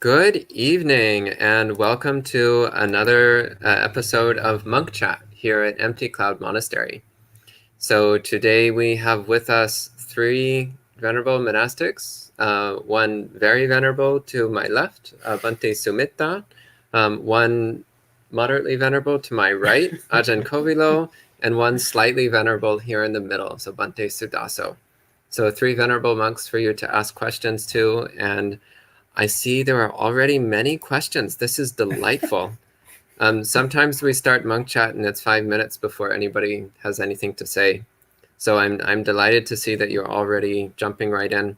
Good evening, and welcome to another episode of Monk Chat here at Empty Cloud Monastery. So today we have with us three venerable monastics, one very venerable to my left, Bhante Sumita, one moderately venerable to my right, Ajahn Kovilo, and one slightly venerable here in the middle, so Bhante Sudaso. So three venerable monks for you to ask questions to, and I see there are already many questions. This is delightful. Sometimes we start monk chat and it's 5 minutes before anybody has anything to say. So I'm delighted to see that you're already jumping right in.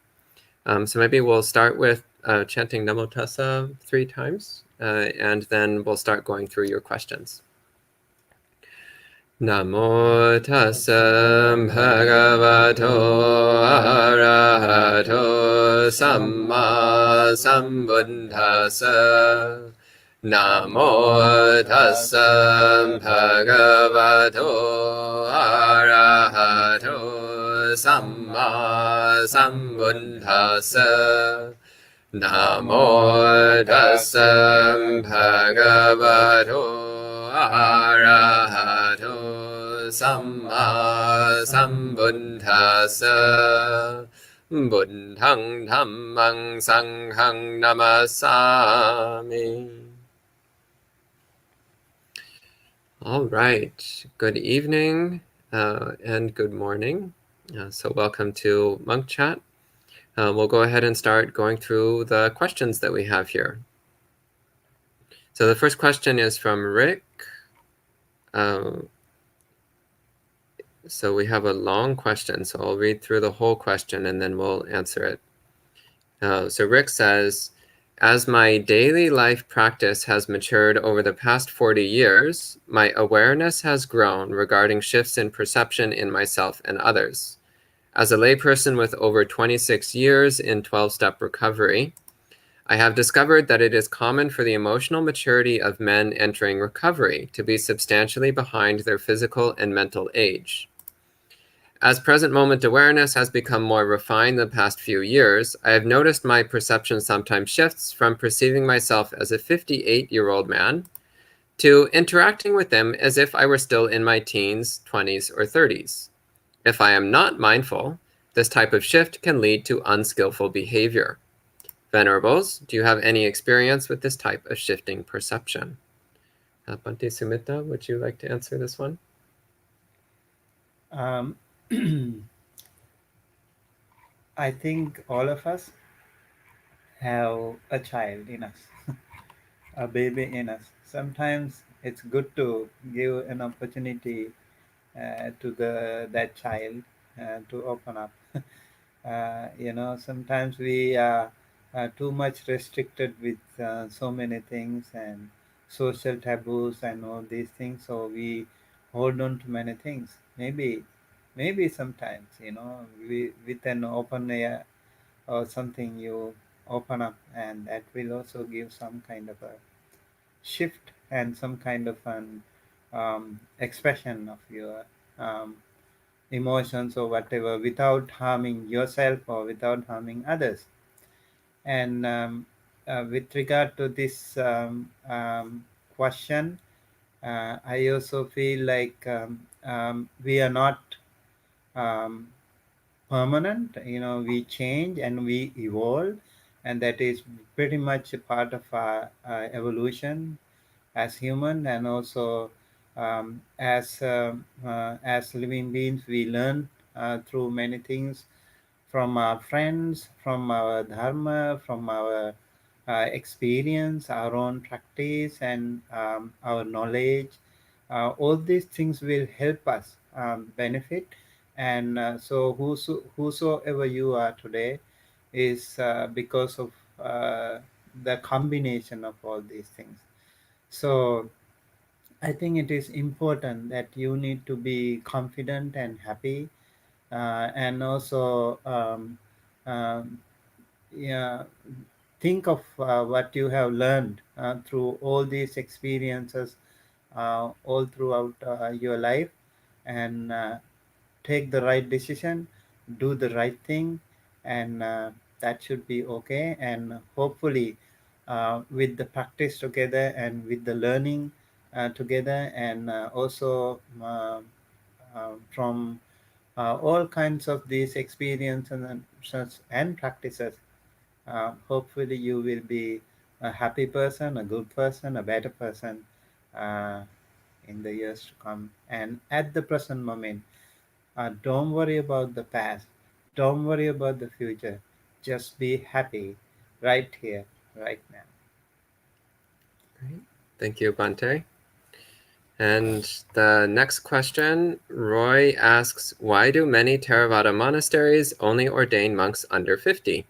So maybe we'll start with chanting Namo Tassa 3 times, and then we'll start going through your questions. Namo tassa bhagavato arahato samma sambuddhassa. Namo tassa bhagavato arahato samma sambuddhassa. Namo tassa bhagavato arahato samma sambuddhassa. Buddhang dhammang sanghang namasami. All right, good evening and good morning. So welcome to Monk Chat. We'll go ahead and start going through the questions that we have here. So the first question is from Rick. So we have a long question, so I'll read through the whole question and then we'll answer it. So Rick says, as my daily life practice has matured over the past 40 years, my awareness has grown regarding shifts in perception in myself and others. As a layperson with over 26 years in 12-step recovery, I have discovered that it is common for the emotional maturity of men entering recovery to be substantially behind their physical and mental age. As present moment awareness has become more refined the past few years, I have noticed my perception sometimes shifts from perceiving myself as a 58-year-old man to interacting with them as if I were still in my teens, 20s, or 30s. If I am not mindful, this type of shift can lead to unskillful behavior. Venerables, do you have any experience with this type of shifting perception? Bhante Sumita, would you like to answer this one? I think all of us have a child in us, a baby in us. Sometimes it's good to give an opportunity to that child to open up. Sometimes we are too much restricted with so many things and social taboos and all these things, so we hold on to many things. Maybe sometimes, with an open air or something, you open up, and that will also give some kind of a shift and some kind of an expression of your um, emotions or whatever, without harming yourself or without harming others. And with regard to this question, I also feel like we are not um, permanent. We change and we evolve, and that is pretty much a part of our evolution as human. And also as living beings, we learn through many things from our friends, from our dharma, from our experience, our own practice, and our knowledge. All these things will help us benefit. And so whosoever you are today is because of the combination of all these things. So I think it is important that you need to be confident and happy, and also yeah, think of what you have learned through all these experiences all throughout your life, and take the right decision, do the right thing, and that should be okay. And hopefully with the practice together and with the learning together, and also from all kinds of these experiences and practices, hopefully you will be a happy person, a good person, a better person uh, in the years to come. And at the present moment, don't worry about the past, don't worry about the future, just be happy right here, right now. Great. Thank you, Bante. And the next question, Roy asks, why do many Theravada monasteries only ordain monks under 50?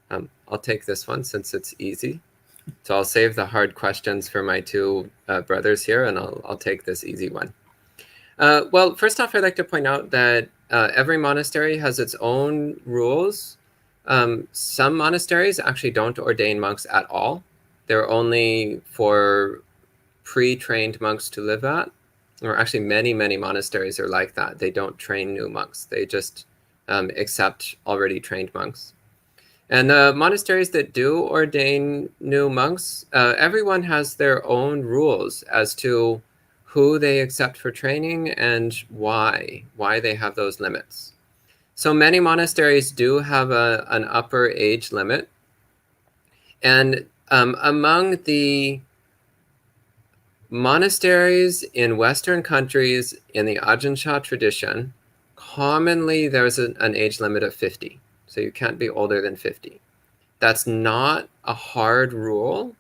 I'll take this one since it's easy. So I'll save the hard questions for my two brothers here, and I'll take this easy one. Well, first off, I'd like to point out that every monastery has its own rules. Some monasteries actually don't ordain monks at all. They're only for pre-trained monks to live at. Or actually, many, many monasteries are like that. They don't train new monks. They just accept already trained monks. And the monasteries that do ordain new monks, everyone has their own rules as to who they accept for training and why they have those limits. So many monasteries do have an upper age limit. And among the monasteries in Western countries in the Ajahn Chah tradition, commonly there's an age limit of 50. So you can't be older than 50. That's not a hard rule.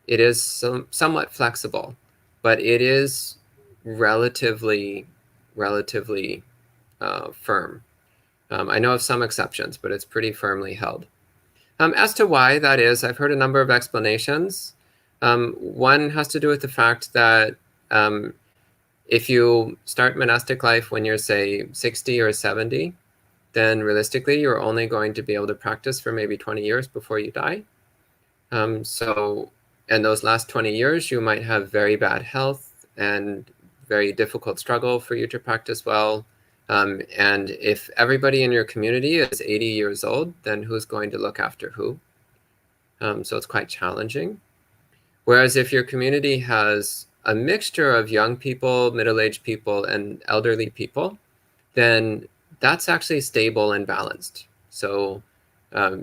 It is somewhat flexible, but it is relatively firm. I know of some exceptions, but it's pretty firmly held. As to why that is, I've heard a number of explanations. One has to do with the fact that if you start monastic life when you're, say, 60 or 70, then realistically, you're only going to be able to practice for maybe 20 years before you die. So in those last 20 years, you might have very bad health and very difficult struggle for you to practice well. And if everybody in your community is 80 years old, then who's going to look after who? So it's quite challenging. Whereas if your community has a mixture of young people, middle-aged people, and elderly people, then that's actually stable and balanced. So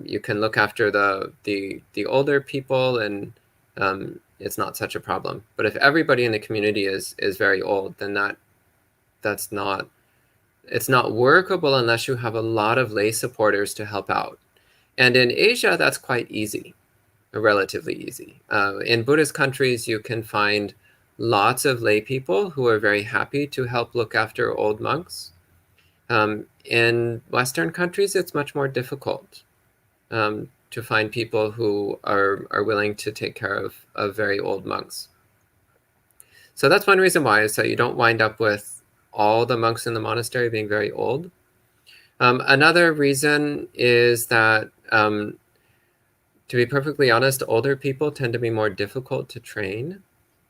you can look after the older people, and it's not such a problem. But if everybody in the community is very old, then it's not workable unless you have a lot of lay supporters to help out. And in Asia, that's quite easy, relatively easy. In Buddhist countries, you can find lots of lay people who are very happy to help look after old monks. In Western countries, it's much more difficult to find people who are willing to take care of very old monks. So that's one reason why, is that you don't wind up with all the monks in the monastery being very old. Another reason is that, to be perfectly honest, older people tend to be more difficult to train.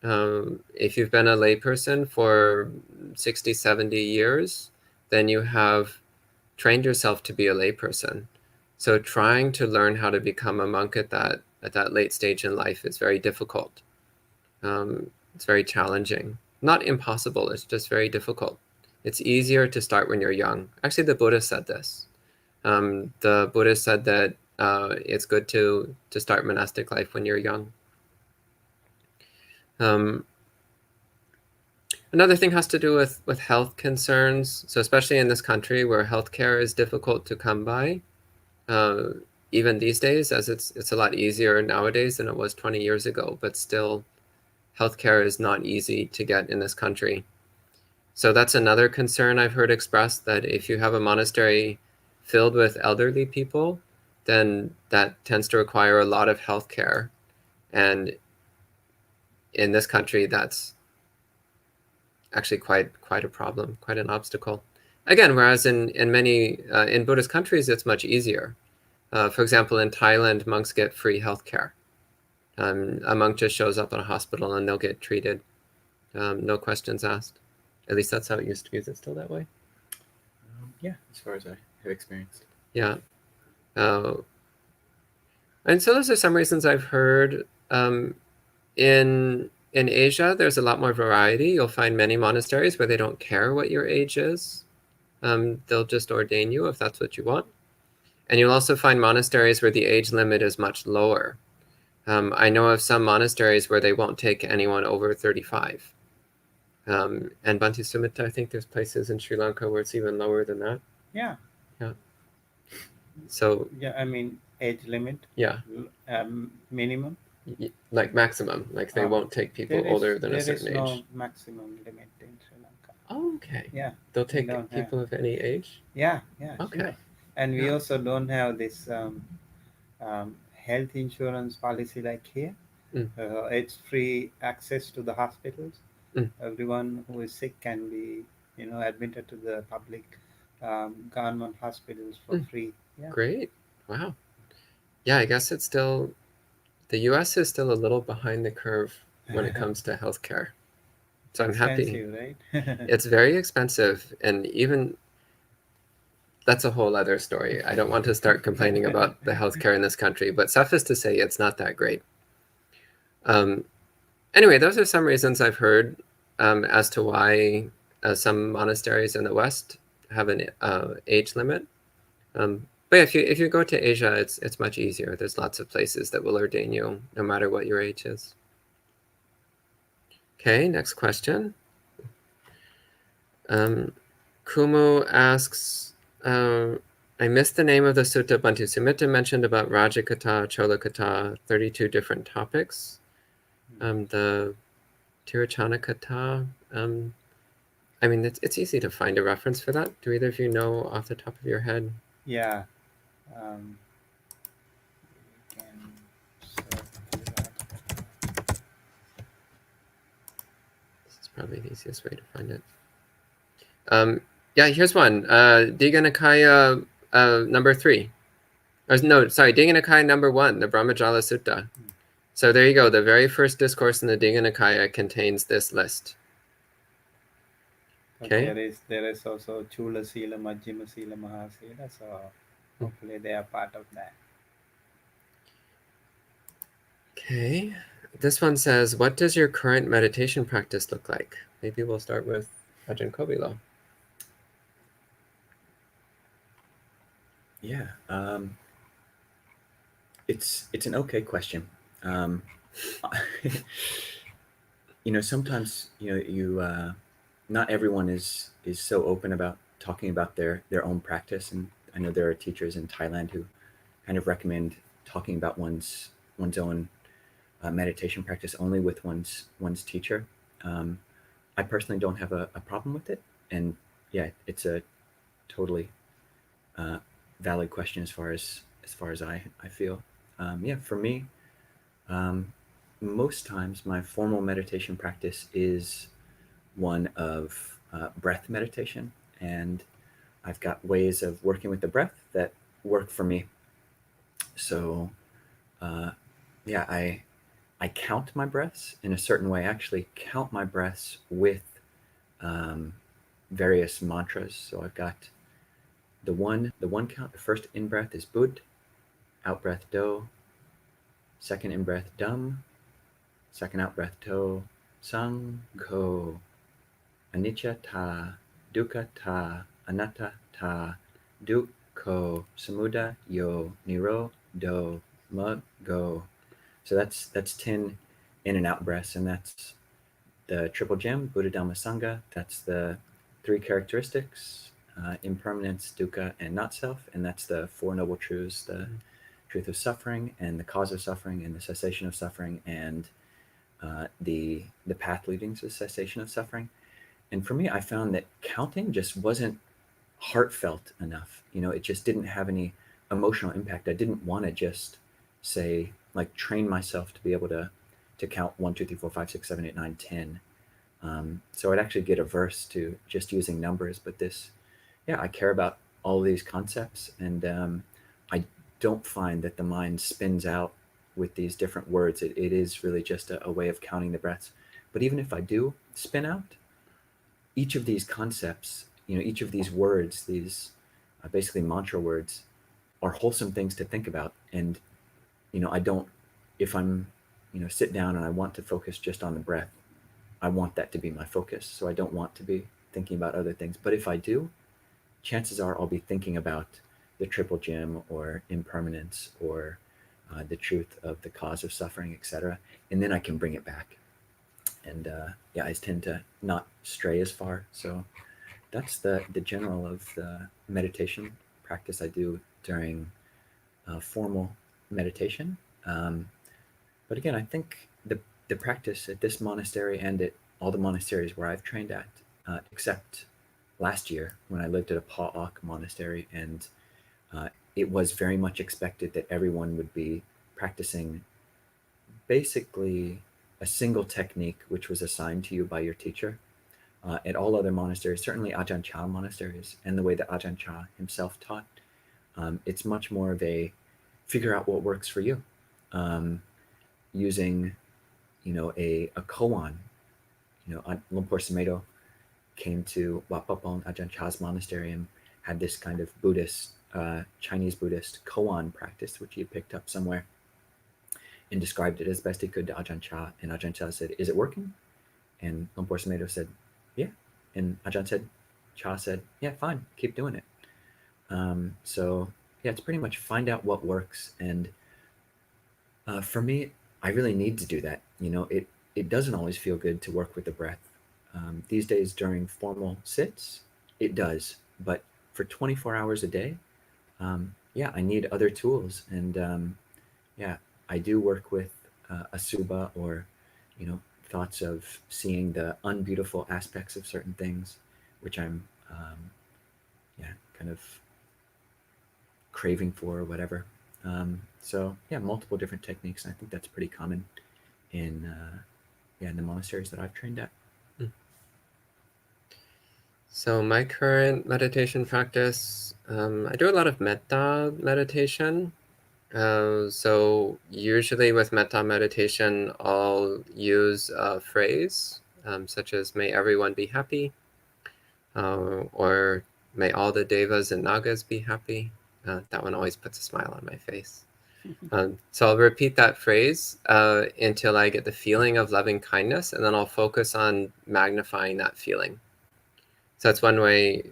If you've been a layperson for 60, 70 years, then you have trained yourself to be a layperson. So trying to learn how to become a monk at that late stage in life is very difficult. It's very challenging. Not impossible, it's just very difficult. It's easier to start when you're young. Actually, the Buddha said this. The Buddha said that it's good to start monastic life when you're young. Another thing has to do with health concerns. So especially in this country where healthcare is difficult to come by, even these days, as it's a lot easier nowadays than it was 20 years ago, but still healthcare is not easy to get in this country. So that's another concern I've heard expressed, that if you have a monastery filled with elderly people, then that tends to require a lot of healthcare. And in this country, that's actually quite a problem, quite an obstacle. Again, whereas in many in Buddhist countries, it's much easier. For example, in Thailand, monks get free healthcare. A monk just shows up in a hospital and they'll get treated, no questions asked. At least that's how it used to be. Is it still that way? Yeah, as far as I have experienced. Yeah. And so those are some reasons I've heard. In Asia, there's a lot more variety. You'll find many monasteries where they don't care what your age is. They'll just ordain you if that's what you want. And you'll also find monasteries where the age limit is much lower. I know of some monasteries where they won't take anyone over 35. And Bhante Sumita, I think there's places in Sri Lanka where it's even lower than that. Yeah. Yeah. So yeah, I mean age limit. Yeah. Minimum. Like maximum, like they won't take people older than a certain age. There is no maximum limit in Sri Lanka. Oh, okay. Yeah. They'll take people of any age? Yeah. Okay. Sure. And we also don't have this health insurance policy like here. It's free access to the hospitals. Everyone who is sick can be, admitted to the public government hospitals for free. Yeah. Great. Wow. Yeah, I guess it's still, the US is still a little behind the curve when it comes to healthcare. So I'm happy. Expensive, right? It's very expensive, and even that's a whole other story. I don't want to start complaining about the healthcare in this country, but suffice to say, it's not that great. Anyway, those are some reasons I've heard as to why some monasteries in the West have an age limit. But if you go to Asia, it's much easier. There's lots of places that will ordain you, no matter what your age is. Okay, next question. Kumu asks, I missed the name of the sutta Bhante Sumita mentioned about Rajakatha, Cholakatha, 32 different topics. The Tirachanakatha, I mean, it's easy to find a reference for that. Do either of you know off the top of your head? Yeah. This is probably the easiest way to find it. Yeah, here's one. Digha Nikaya number 3. No, sorry, Digha Nikaya number 1, the Brahmajala Sutta. So there you go. The very first discourse in the Digha Nikaya contains this list. Okay. There is also Chula Sila, Majjhima Sila, Mahasila. So hopefully they are part of that. Okay. This one says, what does your current meditation practice look like? Maybe we'll start with Ajahn Kobilo. Yeah. It's an okay question. Sometimes you not everyone is so open about talking about their own practice, and I know there are teachers in Thailand who kind of recommend talking about one's own meditation practice only with one's teacher. I personally don't have a problem with it, and yeah, it's a totally valid question as far as I feel. Yeah, for me, most times my formal meditation practice is one of breath meditation, and I've got ways of working with the breath that work for me. So yeah, I count my breaths in a certain way. I actually count my breaths with various mantras. So I've got the one count. The first in breath is Bud, out breath Do, second in breath Dum, second out breath To, Sangho, Anicca Ta, Dukkha Ta, Anatta Ta, Dukkho, Samuda Yo, Niro Do, Go. So that's 10 in and out breaths, and that's the triple gem, Buddha Dhamma Sangha. That's the 3 characteristics, impermanence, dukkha, and not self, and that's the 4 noble truths, the truth of suffering, and the cause of suffering, and the cessation of suffering, and the path leading to the cessation of suffering. And for me, I found that counting just wasn't heartfelt enough. It just didn't have any emotional impact. I didn't want to just say, like, train myself to be able to count 1, 2, 3, 4, 5, 6, 7, 8, 9, 10. So I'd actually get averse to just using numbers, but I care about all these concepts, and I don't find that the mind spins out with these different words. It is really just a way of counting the breaths. But even if I do spin out, each of these concepts, each of these words, these basically mantra words, are wholesome things to think about. And I don't, if I'm sit down and I want to focus just on the breath, I want that to be my focus. So I don't want to be thinking about other things. But if I do, chances are I'll be thinking about the triple gem or impermanence or the truth of the cause of suffering, etc. And then I can bring it back. And yeah, I tend to not stray as far. So that's the general of the meditation practice I do during formal meditation. Um, but again, I think the the practice at this monastery and at all the monasteries where I've trained at, except last year when I lived at a Pa'ak monastery, and uh, it was very much expected that everyone would be practicing basically a single technique which was assigned to you by your teacher. At all other monasteries, certainly Ajahn Chah monasteries, and the way that Ajahn Chah himself taught, it's much more of a figure out what works for you, um, using a koan. Lumpur Sumedho came to Wapapong Ajahn Chah's monastery and had this kind of Buddhist, Chinese Buddhist koan practice, which he had picked up somewhere, and described it as best he could to Ajahn Chah. And Ajahn Chah said, "Is it working?" And Lumpur Sumedho said, "Yeah." And Chah said, "Yeah, fine, keep doing it." So yeah, it's pretty much find out what works. And for me, I really need to do that. It doesn't always feel good to work with the breath. These days during formal sits, it does. But for 24 hours a day, yeah, I need other tools. And yeah, I do work with Asuba, or you know thoughts of seeing the unbeautiful aspects of certain things, which I'm yeah, kind of craving for or whatever. So yeah, multiple different techniques. And I think that's pretty common in yeah, in the monasteries that I've trained at. So my current meditation practice, I do a lot of metta meditation. So usually with metta meditation, I'll use a phrase such as "May everyone be happy," or "May all the devas and nagas be happy." That one always puts a smile on my face. So I'll repeat that phrase until I get the feeling of loving kindness, and then I'll focus on magnifying that feeling. So that's one way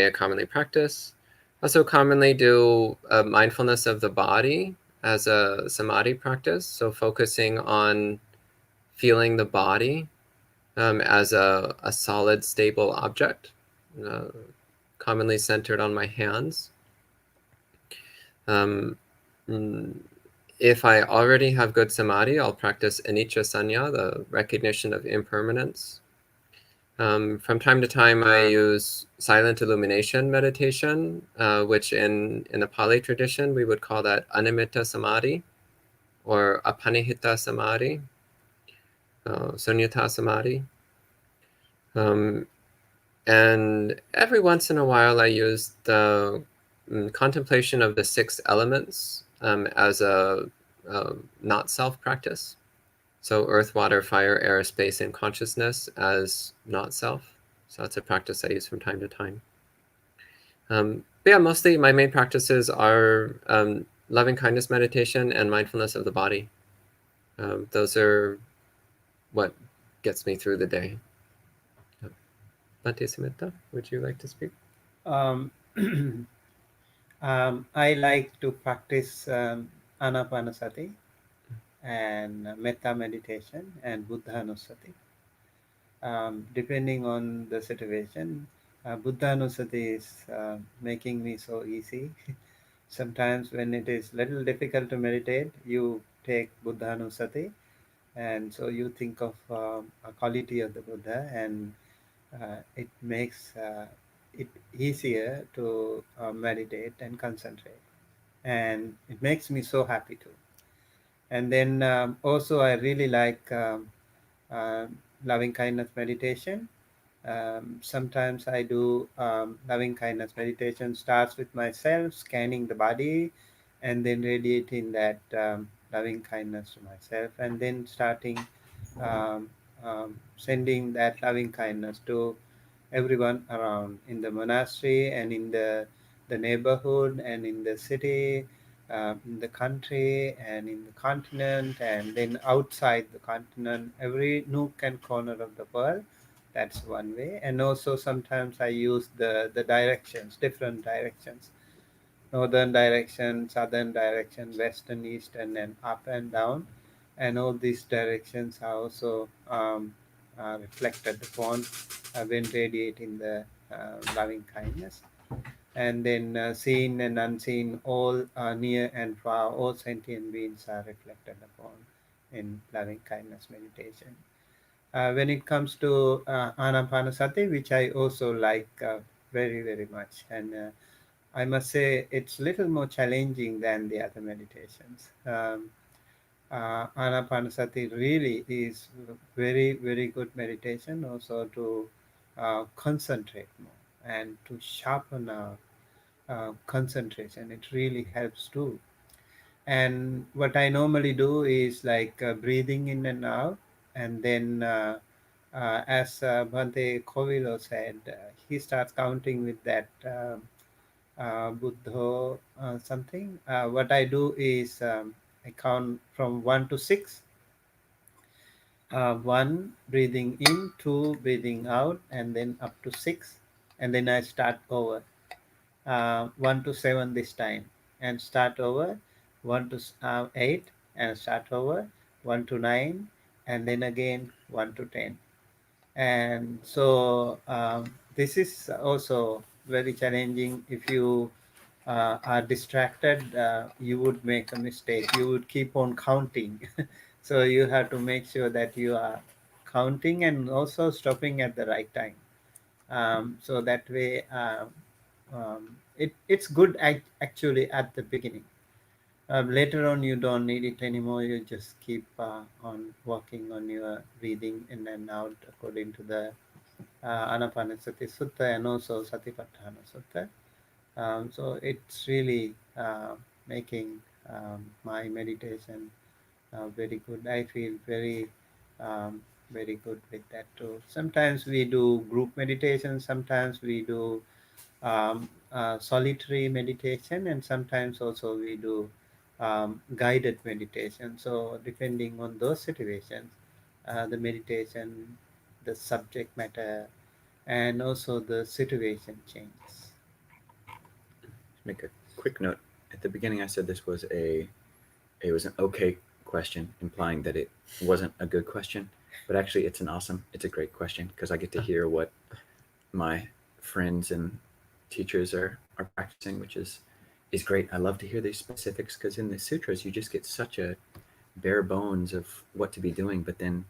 I commonly practice. Also commonly do mindfulness of the body as a samadhi practice. So focusing on feeling the body as a solid, stable object, uh, commonly centered on my hands. Um, mm, if I already have good samadhi, I'll practice anicca sanya, the recognition of impermanence. From time to time, I use silent illumination meditation, which in the Pali tradition, we would call that animitta samadhi or apanihita samadhi, sunyata samadhi. And every once in a while, I use the contemplation of the six elements as a not self practice. So earth, water, fire, air, space, and consciousness as not self. So that's a practice I use from time to time. But yeah, mostly my main practices are loving kindness meditation and mindfulness of the body. Those are what gets me through the day. Bhante Sumita, would you like to speak? Um, I like to practice anapanasati and metta meditation and buddhanusati. Depending on the situation, buddhanusati is making me so easy. Sometimes when it is little difficult to meditate, you take buddhanusati, and so you think of a quality of the Buddha, and it makes it easier to meditate and concentrate, and it makes me so happy too. And then also I really like uh, loving kindness meditation. Sometimes I do loving kindness meditation, starts with myself scanning the body and then radiating that loving kindness to myself, and then starting um, sending that loving kindness to everyone around in the monastery and in the neighborhood and in the city, in the country and in the continent, and then outside the continent, every nook and corner of the world. That's one way. And also sometimes I use the directions, different directions: northern direction, southern direction, western, eastern, and up and down. And all these directions are also reflected upon when radiating the loving kindness. And then seen and unseen, all near and far, all sentient beings are reflected upon in loving kindness meditation. When it comes to Anapanasati, which I also like very, very much, and I must say it's a little more challenging than the other meditations. Anapanasati really is very, very good meditation also to concentrate more and to sharpen our concentration. It really helps too. And what I normally do is like breathing in and out, and then as Bhante Kovilo said, he starts counting with that Buddha something. What I do is I count from 1 to 6. One, breathing in; two, breathing out, and then up to 6, and then I start over. 1 to 7 this time, and start over. 1 to 8, and start over. 1 to 9, and then again 1 to 10. And so this is also very challenging. If you are distracted, you would make a mistake. You would keep on counting. So you have to make sure that you are counting and also stopping at the right time. So that way, it's good actually at the beginning. Later on, you don't need it anymore. You just keep on working on your breathing in and out according to the Anapanasati Sutta and also Satipatthana Sutta. So it's really making my meditation very good. I feel um, very good with that too. Sometimes we do group meditation, sometimes we do solitary meditation, and sometimes also we do guided meditation. So depending on those situations, the meditation, the subject matter, and also the situation changes. Make a quick note. At the beginning, I said this was it was an okay question, implying that it wasn't a good question. But actually, it's a great question because I get to hear what my friends and teachers are practicing, which is great. I love to hear these specifics because in the sutras you just get such a bare bones of what to be doing, but then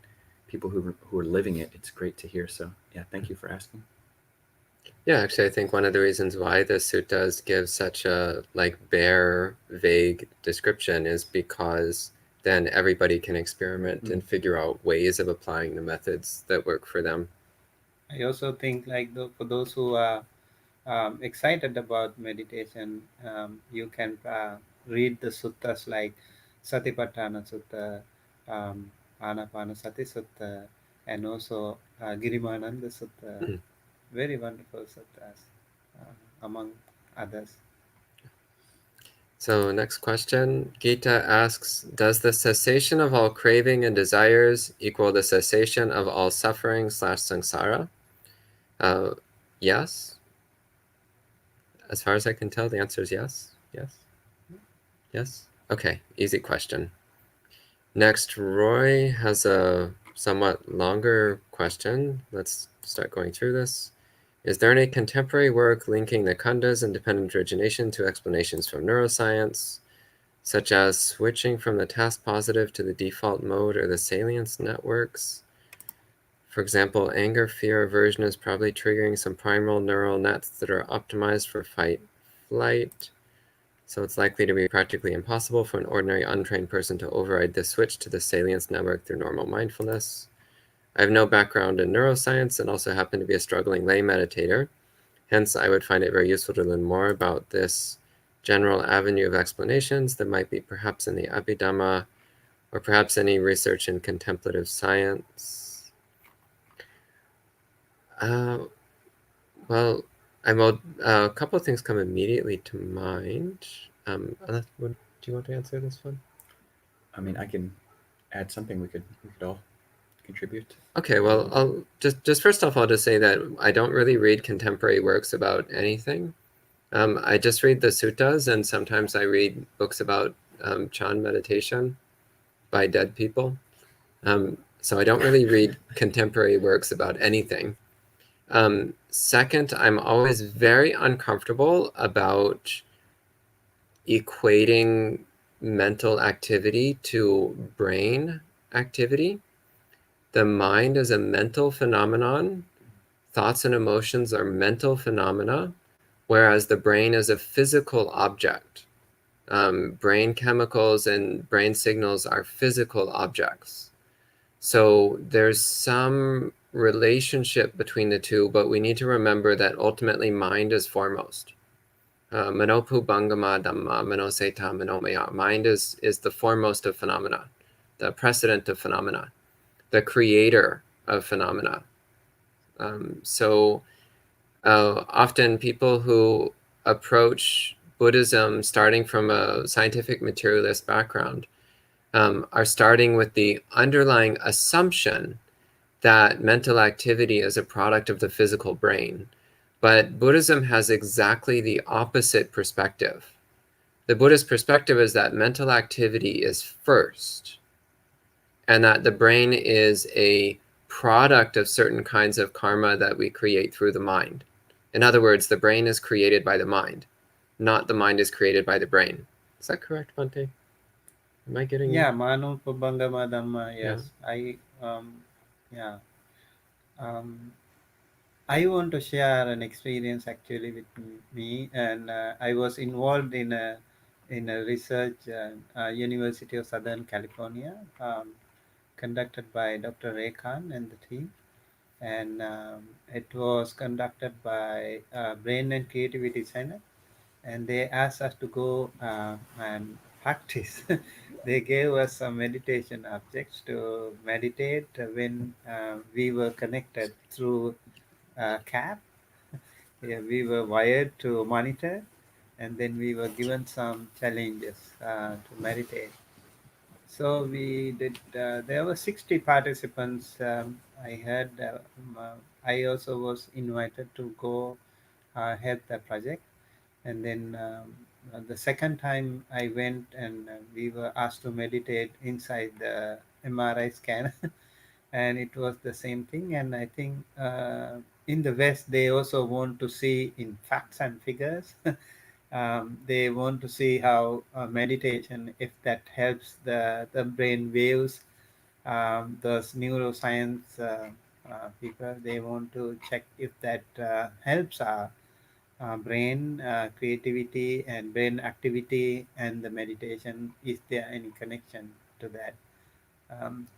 people who are living it, it's great to hear. So yeah, thank you for asking. Yeah, actually, I think one of the reasons why the suttas give such a bare, vague description is because then everybody can experiment and figure out ways of applying the methods that work for them. I also think like for those who are excited about meditation, you can read the suttas like Satipatthana Sutta, Anapanasati Sutta, and also Girimananda Sutta. Mhm. Very wonderful suttas, among others. So next question, Gita asks, does the cessation of all craving and desires equal the cessation of all suffering / samsara? Yes. As far as I can tell, the answer is yes. Yes. Yes. Okay, easy question. Next, Roy has a somewhat longer question. Let's start going through this. Is there any contemporary work linking the khandhas and dependent origination to explanations from neuroscience, such as switching from the task positive to the default mode or the salience networks? For example, anger, fear, aversion is probably triggering some primal neural nets that are optimized for fight, flight. So it's likely to be practically impossible for an ordinary untrained person to override this switch to the salience network through normal mindfulness. I have no background in neuroscience and also happen to be a struggling lay meditator. Hence, I would find it very useful to learn more about this general avenue of explanations that might be perhaps in the Abhidhamma or perhaps any research in contemplative science. Well, a couple of things come immediately to mind. Do you want to answer this one? I mean, I can add something we could all contribute. Okay, well, I'll just first off, I'll just say that I don't really read contemporary works about anything. I just read the suttas, and sometimes I read books about Chan meditation by dead people. So I don't really read contemporary works about anything. Second, I'm always very uncomfortable about equating mental activity to brain activity. The mind is a mental phenomenon. Thoughts and emotions are mental phenomena, whereas the brain is a physical object. Brain chemicals and brain signals are physical objects. So there's some relationship between the two, but we need to remember that ultimately mind is foremost. Manopu Bangama Dhamma, Manoseta Manomaya. Mind is the foremost of phenomena, the precedent of phenomena, the creator of phenomena. So often people who approach Buddhism starting from a scientific materialist background are starting with the underlying assumption that mental activity is a product of the physical brain. But Buddhism has exactly the opposite perspective. The Buddhist perspective is that mental activity is first, and that the brain is a product of certain kinds of karma that we create through the mind. In other words, the brain is created by the mind, not the mind is created by the brain. Is that correct, Bhante? Am I getting Yeah, Manu Pabangama Dhamma, Yeah. yes. Yeah. Um, I want to share an experience actually with me, and I was involved in a research University of Southern California, conducted by Dr. Ray Khan and the team, and it was conducted by Brain and Creativity Center, and they asked us to go and practice. They gave us some meditation objects to meditate when we were connected through CAP. Yeah, we were wired to monitor, and then we were given some challenges to meditate. So we did. There were 60 participants. I had. I also was invited to go help the project, and then the second time I went, and we were asked to meditate inside the MRI scanner. And it was the same thing. And I think in the West they also want to see in facts and figures. They want to see how meditation, if that helps the brain waves, those neuroscience people, they want to check if that helps our brain creativity and brain activity and the meditation. Is there any connection to that?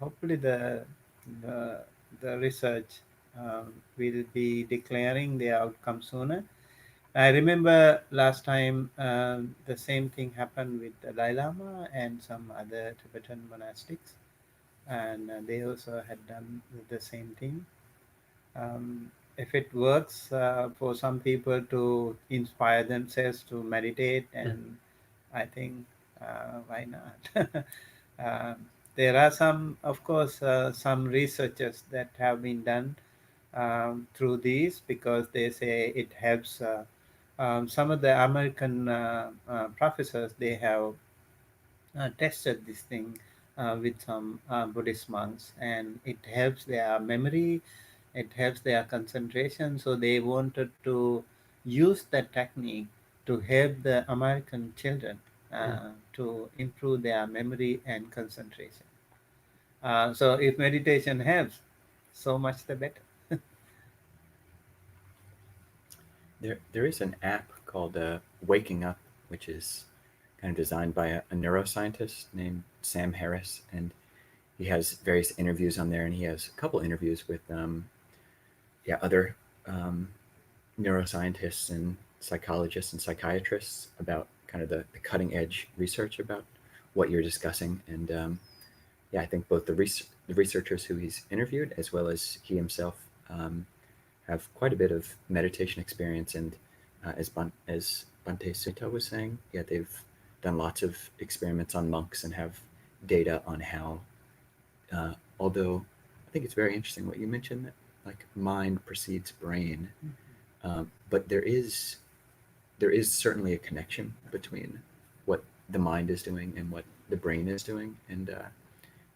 Hopefully the, the research will be declaring the outcome sooner. I remember last time the same thing happened with the Dalai Lama and some other Tibetan monastics, and they also had done the same thing. If it works for some people to inspire themselves to meditate, and I think why not? Um, there are some, of course, some researchers that have been done through these, because they say it helps. Some of the American professors, they have tested this thing with some Buddhist monks, and it helps their memory, it helps their concentration. So they wanted to use that technique to help the American children to improve their memory and concentration. So if meditation helps, so much the better. There is an app called Waking Up, which is kind of designed by a neuroscientist named Sam Harris, and he has various interviews on there, and he has a couple interviews with other um, neuroscientists and psychologists and psychiatrists about kind of the cutting edge research about what you're discussing. And I think both the researchers who he's interviewed as well as he himself um, have quite a bit of meditation experience. And as Bante Sutta was saying, they've done lots of experiments on monks and have data on how, although I think it's very interesting what you mentioned that like mind precedes brain, but there is certainly a connection between what the mind is doing and what the brain is doing, and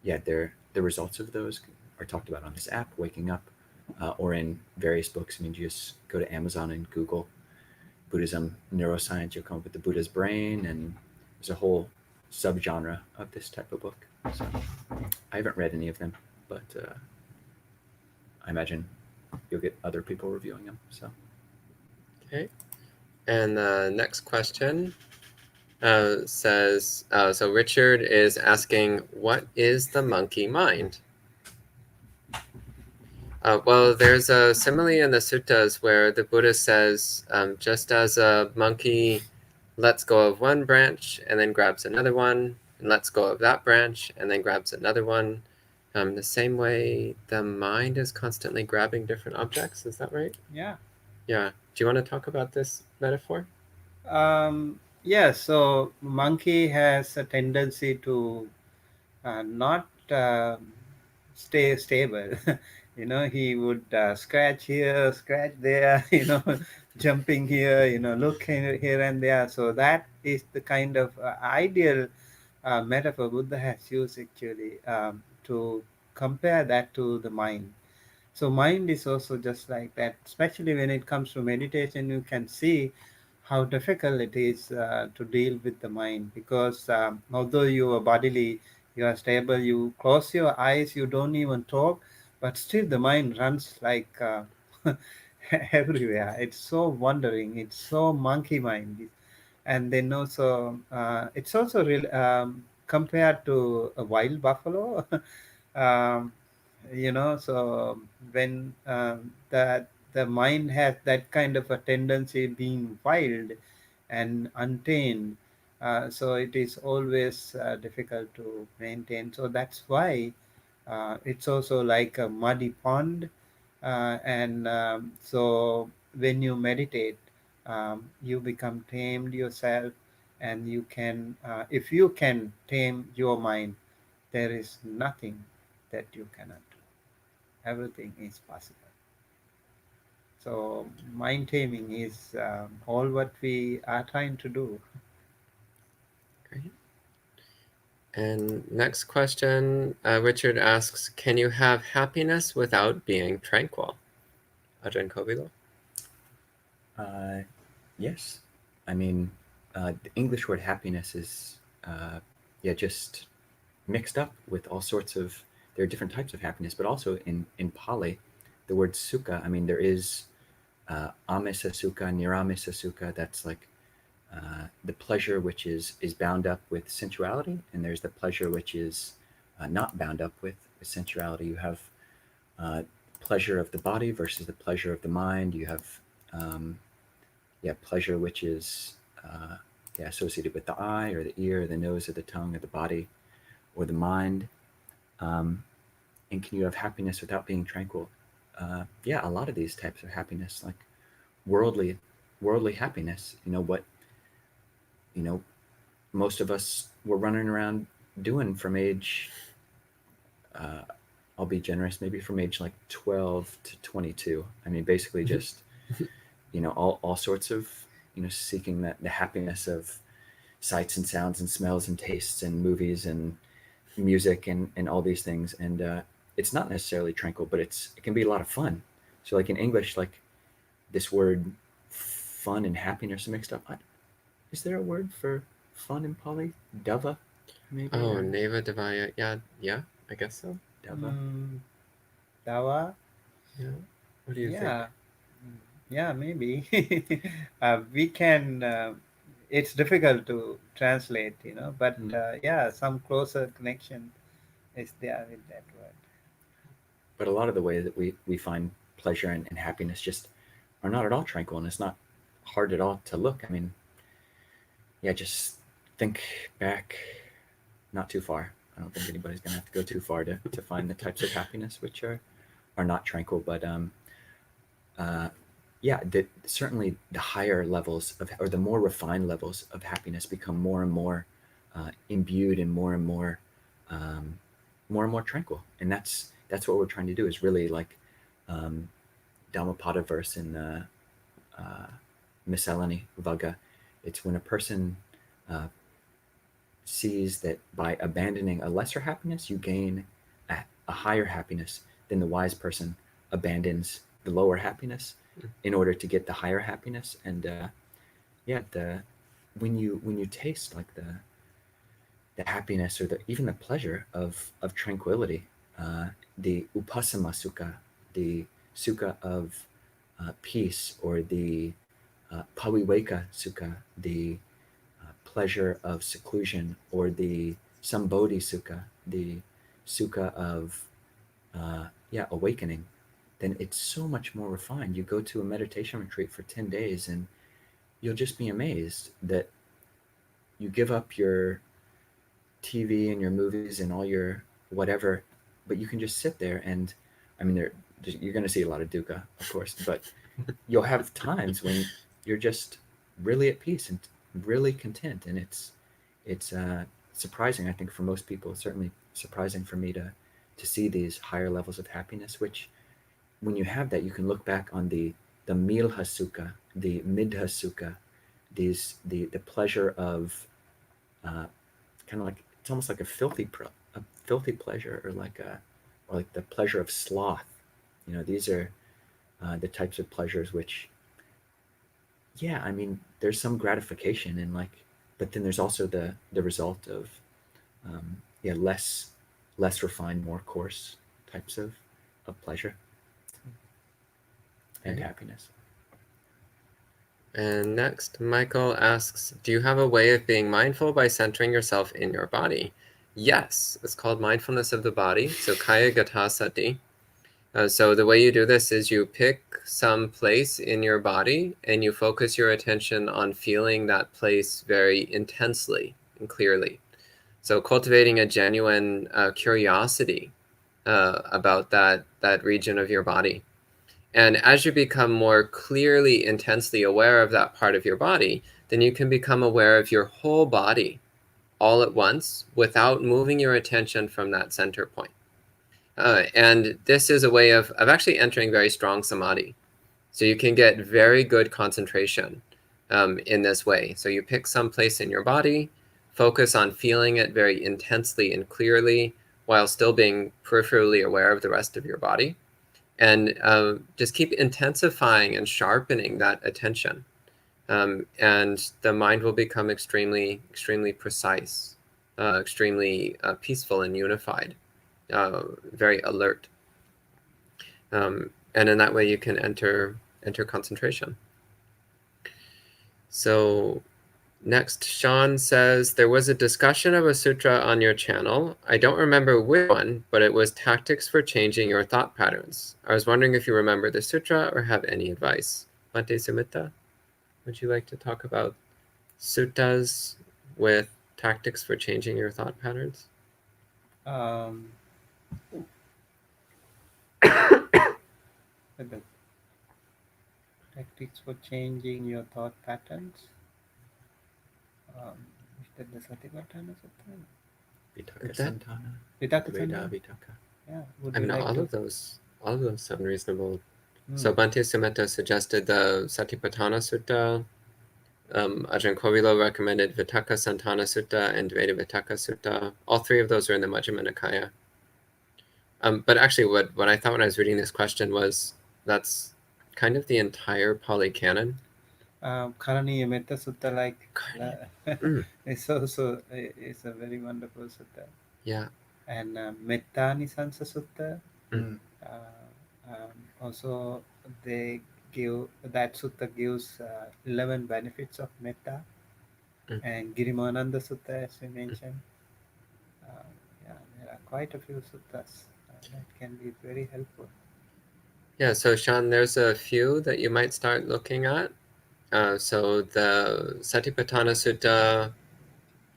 yeah, the results of those are talked about on this app, Waking Up, or in various books. I mean, you just go to Amazon and Google Buddhism neuroscience, you'll come up with the Buddha's brain, and there's a whole subgenre of this type of book. So I haven't read any of them, but I imagine you'll get other people reviewing them. So Okay. And the next question says, so Richard is asking, what is the monkey mind? Well, there's a simile in the suttas where the Buddha says, just as a monkey lets go of one branch and then grabs another one, and lets go of that branch and then grabs another one, the same way the mind is constantly grabbing different objects. Is that right? Yeah. Yeah. Do you want to talk about this metaphor? Yeah, so monkey has a tendency to not stay stable. He would scratch here, scratch there, jumping here, look here and there. So that is the kind of ideal metaphor Buddha has used actually to compare that to the mind. So mind is also just like that, especially when it comes to meditation. You can see how difficult it is to deal with the mind, because although you are bodily, you are stable, you close your eyes, you don't even talk, but still the mind runs like everywhere. It's so wandering, it's so monkey mind. And then also it's also real compared to a wild buffalo. um, so when that the mind has that kind of a tendency being wild and untamed, so it is always difficult to maintain. So that's why it's also like a muddy pond, and so when you meditate, you become tamed yourself, and you can if you can tame your mind, there is nothing that you cannot do. Everything is possible. So mind taming is all what we are trying to do. Great. And next question, Richard asks, can you have happiness without being tranquil? Ajahn Kobilo? yes, I mean the English word happiness is yeah, just mixed up with all sorts of, there are different types of happiness, but also in Pali, the word sukha, I mean, there is amisa sukha, niramisa sukha, that's like the pleasure which is bound up with sensuality, and there's the pleasure which is not bound up with sensuality. You have uh, pleasure of the body versus the pleasure of the mind. You have um, yeah, pleasure which is yeah, associated with the eye or the ear, or the nose, or the tongue, or the body, or the mind. Um, and can you have happiness without being tranquil? Yeah, a lot of these types of happiness, like worldly worldly happiness, what you know most of us were running around doing from age uh, I'll be generous, maybe from age like 12 to 22. I mean, basically just all sorts of seeking that the happiness of sights and sounds and smells and tastes and movies and music and all these things. And it's not necessarily tranquil, but it can be a lot of fun. So like in English, like this word fun and happiness are mixed up. Is there a word for fun in Pali? Dava, maybe? Oh, Neva Devaya. Yeah, yeah, I guess so. Dava. Dawa. Yeah. What do you think? Yeah. Yeah, maybe. We can it's difficult to translate, but yeah, some closer connection is there with that word. But a lot of the ways that we find pleasure and happiness just are not at all tranquil, and it's not hard at all to look. I mean, yeah, just think back not too far. I don't think anybody's gonna have to go too far to find the types of happiness which are not tranquil. But uh, yeah, certainly the higher levels of, or the more refined levels of happiness become more and more imbued and um, more and more tranquil, and that's what we're trying to do. Is really like um, Dhammapada verse in the uh, Miscellany Vagga. It's when a person uh, sees that by abandoning a lesser happiness, you gain a higher happiness, then the wise person abandons the lower happiness in order to get the higher happiness. And yeah, when you taste like the happiness, or even the pleasure of tranquility, the upasama sukha, the sukha of peace, or the paviveka sukha, the pleasure of seclusion, or the sambodhi sukha, the sukha of yeah, awakening, then it's so much more refined. You go to a meditation retreat for 10 days and you'll just be amazed that you give up your TV and your movies and all your whatever, but you can just sit there. And I mean, you're going to see a lot of dukkha, of course, but you'll have times when you're just really at peace and really content. And it's surprising, I think, for most people. It's certainly surprising for me to see these higher levels of happiness, which when you have that, you can look back on the milha sukha, the midha sukha, the pleasure of kind of like, it's almost like a filthy pleasure, or like the pleasure of sloth. These are the types of pleasures which, yeah, I mean, there's some gratification in, like, but then there's also the result of yeah, less refined, more coarse types of pleasure and happiness. And next, Michael asks, do you have a way of being mindful by centering yourself in your body? Yes, it's called mindfulness of the body, so Kaya Gata Sati. So the way you do this is you pick some place in your body and you focus your attention on feeling that place very intensely and clearly. So cultivating a genuine curiosity about that region of your body. And as you become more clearly, intensely aware of that part of your body, then you can become aware of your whole body all at once without moving your attention from that center point. And this is a way of actually entering very strong samadhi. So you can get very good concentration in this way. So you pick some place in your body, focus on feeling it very intensely and clearly while still being peripherally aware of the rest of your body. And just keep intensifying and sharpening that attention. And the mind will become extremely, extremely precise, extremely peaceful and unified, very alert. And in that way you can enter concentration. So next, Sean says, there was a discussion of a sutra on your channel. I don't remember which one, but it was tactics for changing your thought patterns. I was wondering if you remember the sutra or have any advice. Bhante Sumita, would you like to talk about suttas with tactics for changing your thought patterns? The tactics for changing your thought patterns. Is that the Satipatthana Sutta? Vitaka Santana. Vitaka Veda Santana? Vitaka. Yeah. I mean, all of those sound reasonable. So Bhante Sumita suggested the Satipatthana Sutta. Ajahn Kovilo recommended Vitaka Santana Sutta and Dvaita Vitaka Sutta. All three of those are in the Majjhima Nikaya. But actually, what I thought when I was reading this question was that's kind of the entire Pali Canon. Karaniya Metta Sutta, like it's also it's a very wonderful sutta. Yeah. And Metta Nisansa Sutta. Also, they give that sutta gives 11 benefits of metta, and Girimananda Sutta, as we mentioned. Yeah, there are quite a few suttas that can be very helpful. Yeah, so Sean, there's a few that you might start looking at. So the Satipatthana Sutta,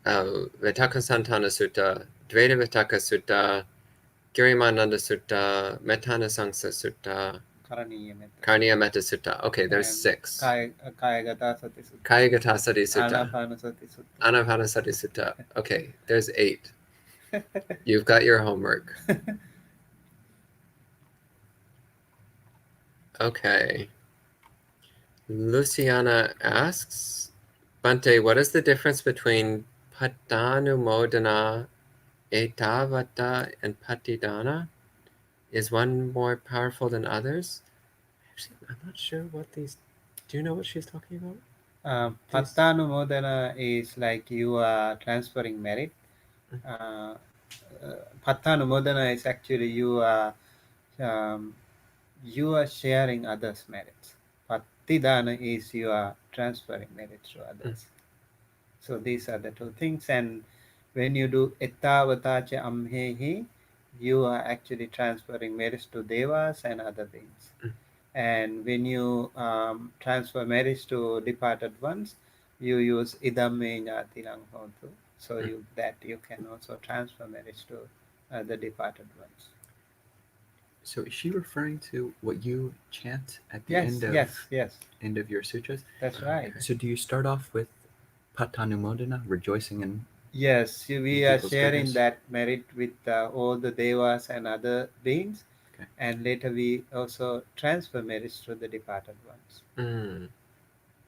Vitaka Santana Sutta, Dvaita Vitaka Sutta, Girimananda Sutta, Mettana Sangsa Sutta. Karaniya Metta. Karniya Metta Sutta. Okay, there's And 6. Kayagata Sati Sutta. Kayagata Sati Sutta. Anapanasati Sutta. Anapanasati Sutta. Okay, there's 8. You've got your homework. Okay. Luciana asks, Bante, what is the difference between Patanumodana, Etavata, and Patidana? Is one more powerful than others? Actually, I'm not sure what these... Do you know what she's talking about? Pattanumodana is like you are transferring merit. Pattanumodana is actually um, you are sharing others' merits. Pattidana is you are transferring merits to others. So these are the two things. And when you do ettavatacha amhehi, you are actually transferring merits to devas and other beings. And when you transfer merits to departed ones, you use idamme jnatirang hotu. So you can also transfer merits to the departed ones. So is she referring to what you chant at the Yes, yes. end of your sutras? That's right. So do you start off with Patanumodana, rejoicing in? Yes, we are people's sharing goodness? that merit with all the devas and other beings, Okay. and later we also transfer merits to the departed ones.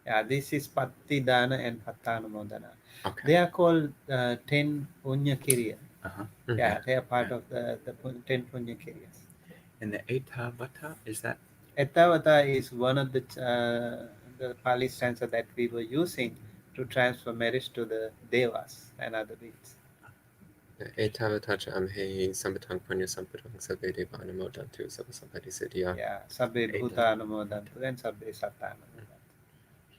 Yeah, this is Pattidana and Pattanumodana. Okay. They are called 10 Punya Kirya. Uh-huh. Yeah, they are part of the 10 Punya Kiryas. And the Etavata, is that? Ettavata is one of the Pali stanza that we were using to transfer merits to the devas and other beings. Etavatacha amhehi sambatang punya sampadang sabbe devana modantu sabbasampati siddhya. Yeah, Sabbe Bhuta Anumodantu and Sabbe Satta Anumodantu.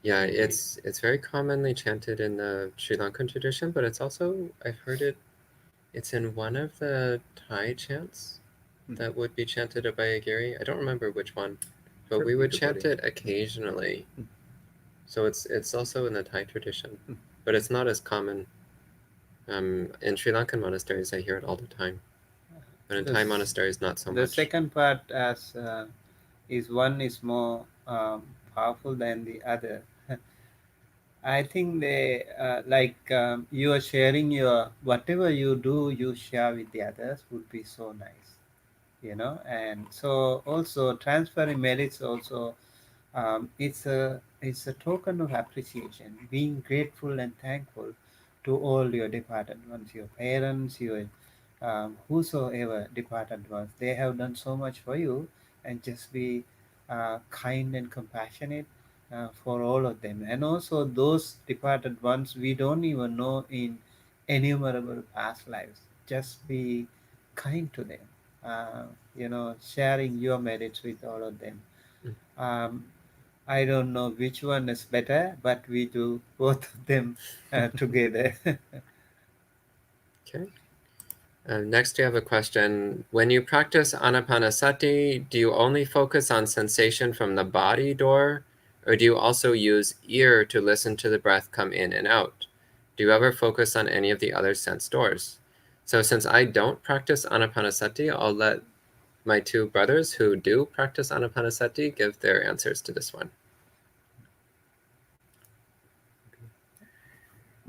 Yeah, it's very commonly chanted in the Sri Lankan tradition, but it's also, I've heard it's in one of the Thai chants that would be chanted at Bayagiri. I don't remember which one, but we would chant it occasionally. So it's also in the Thai tradition, but it's not as common. In Sri Lankan monasteries, I hear it all the time, but in Thai monasteries, not so much. The second part is one is more powerful than the other. I think they you are sharing your whatever you do, you share with the others would be so nice, And so also transferring merits also it's a token of appreciation, being grateful and thankful to all your departed ones, your parents, your whosoever departed ones. They have done so much for you, and just be kind and compassionate for all of them. And also those departed ones we don't even know in innumerable past lives. Just be kind to them. Sharing your merits with all of them. I don't know which one is better, but we do both of them together. Okay. Next, we have a question. When you practice Anapanasati, do you only focus on sensation from the body door, or do you also use ear to listen to the breath come in and out? Do you ever focus on any of the other sense doors? So since I don't practice Anapanasati, I'll let my two brothers who do practice Anapanasati give their answers to this one.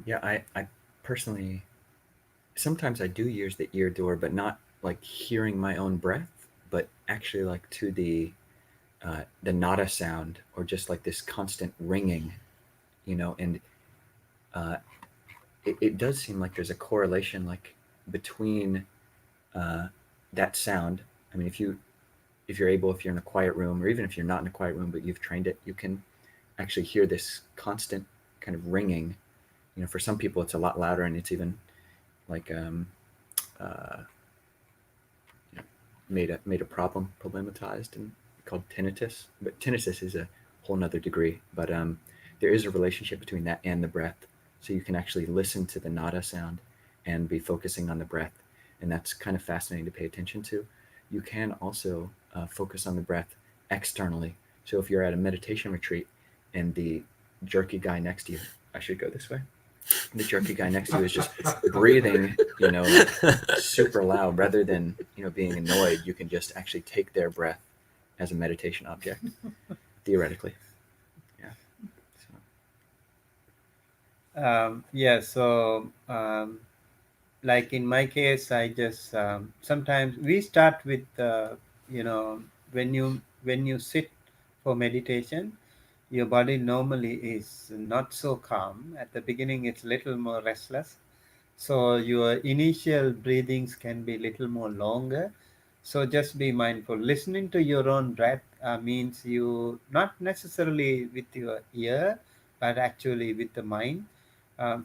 Yeah, I personally, sometimes I do use the ear door, but not like hearing my own breath, but actually like to the nada sound, or just like this constant ringing, and it does seem like there's a correlation like between that sound. I mean, if you're in a quiet room, or even if you're not in a quiet room, but you've trained it, you can actually hear this constant kind of ringing. For some people it's a lot louder, and it's even like made a problematized and called tinnitus. But tinnitus is a whole nother degree. But there is a relationship between that and the breath. So you can actually listen to the nada sound and be focusing on the breath. And that's kind of fascinating to pay attention to. You can also focus on the breath externally. So if you're at a meditation retreat and the jerky guy next to you, I should go this way. The jerky guy next to you is just breathing, super loud, rather than, being annoyed, you can just actually take their breath as a meditation object, theoretically. Yeah. Yeah, so like in my case, I just sometimes we start with you know, when you sit for meditation, your body normally is not so calm. At the beginning, it's little more restless, so your initial breathings can be little more longer. So just be mindful. Listening to your own breath means you not necessarily with your ear, but actually with the mind.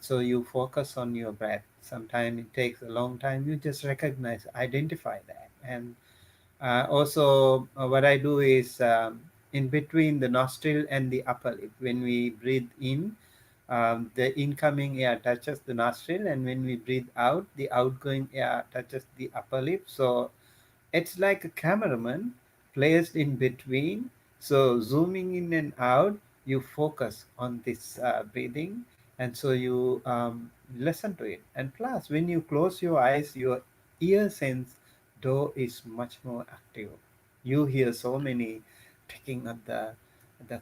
So you focus on your breath. Sometimes it takes a long time. You just recognize, identify that. And also, what I do is in between the nostril and the upper lip, when we breathe in, the incoming air touches the nostril, and when we breathe out, the outgoing air touches the upper lip. So it's like a cameraman placed in between. So zooming in and out, you focus on this breathing, and so you listen to it. And plus, when you close your eyes, your ear sense door is much more active. You hear so many ticking of the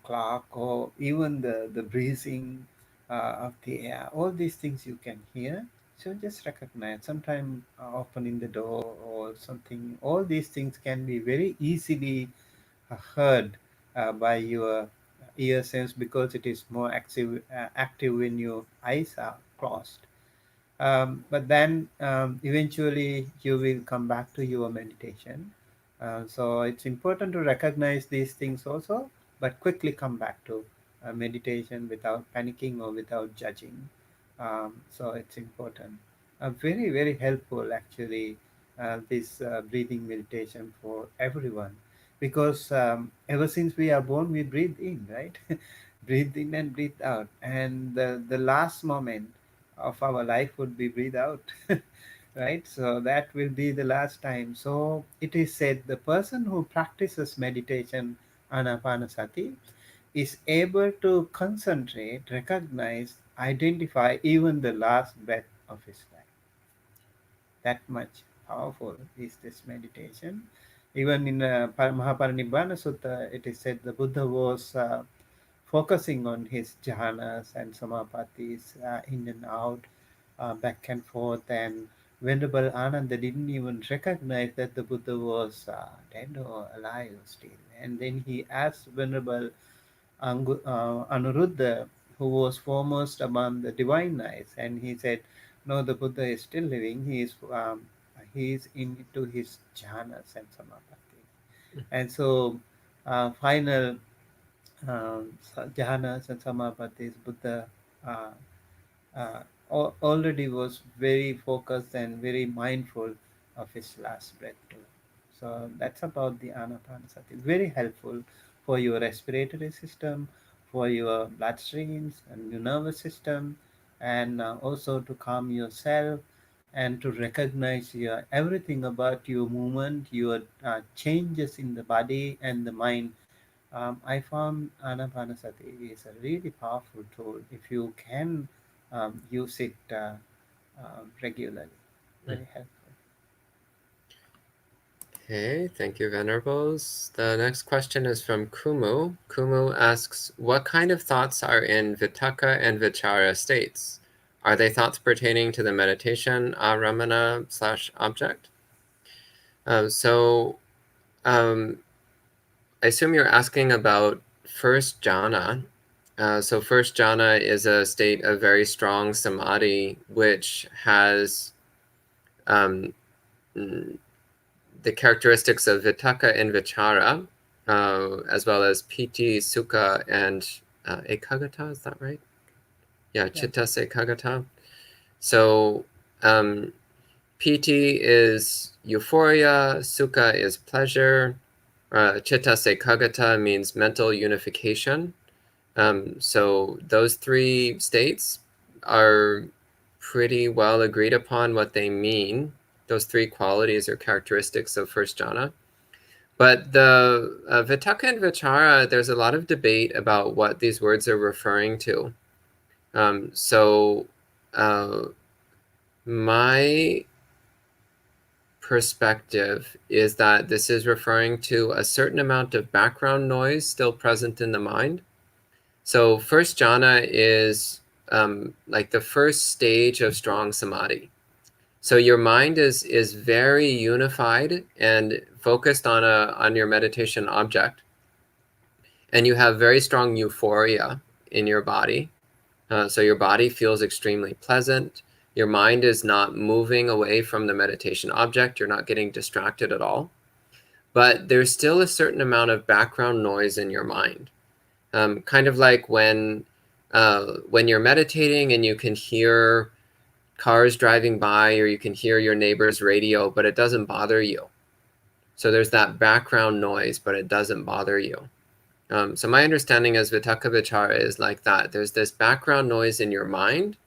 clock, or even the breathing of the air. All these things you can hear, so just recognize. Sometimes opening the door or something, all these things can be very easily heard by your ear sense, because it is more active when your eyes are closed. But then eventually you will come back to your meditation. So it's important to recognize these things also, but quickly come back to meditation without panicking or without judging. So it's important. Very, very helpful actually, this breathing meditation for everyone. Because ever since we are born, we breathe in, right? Breathe in and breathe out. And the last moment of our life would be breathe out. Right, so that will be the last time. So it is said the person who practices meditation, anapanasati, is able to concentrate, recognize, identify even the last breath of his life. That much powerful is this meditation. Even in Mahaparinibbana Sutta, it is said the Buddha was focusing on his jhanas and samapatis, in and out, back and forth. And Venerable Ananda didn't even recognize that the Buddha was dead or alive still. And then he asked Venerable Anuruddha, who was foremost among the divine knights, and he said, "No, the Buddha is still living. He is into his jhanas and samapatis." And so, final jhanas and samapatis, Buddha uh, uh, already was very focused and very mindful of his last breath too. So that's about the anapanasati. Very helpful for your respiratory system, for your bloodstreams and your nervous system, and also to calm yourself and to recognize your everything about your movement, your changes in the body and the mind. I found Anapanasati is a really powerful tool if you can use it regularly. Very helpful. Okay, thank you, Venerables. The next question is from Kumu. Kumu asks, what kind of thoughts are in Vitakka and Vichara states? Are they thoughts pertaining to the meditation, aramana / object? So I assume you're asking about first jhana. So first jhana is a state of very strong samadhi, which has the characteristics of vitakka and vichara, as well as piti, sukha, and ekagata. Is that right? Yeah, chittas ekagata. So piti is euphoria, sukha is pleasure, chittas ekagata means mental unification. So those three states are pretty well agreed upon what they mean. Those three qualities or characteristics of first jhana. But the Vitakka and Vichara, there's a lot of debate about what these words are referring to. So my perspective is that this is referring to a certain amount of background noise still present in the mind. So first jhana is like the first stage of strong samadhi. So your mind is very unified and focused on your meditation object, and you have very strong euphoria in your body. So your body feels extremely pleasant. Your mind is not moving away from the meditation object. You're not getting distracted at all. But there's still a certain amount of background noise in your mind. Kind of like when you're meditating and you can hear cars driving by or you can hear your neighbor's radio, but it doesn't bother you. So there's that background noise, but it doesn't bother you. So my understanding is Vitakka Vichara is like that. There's this background noise in your mind,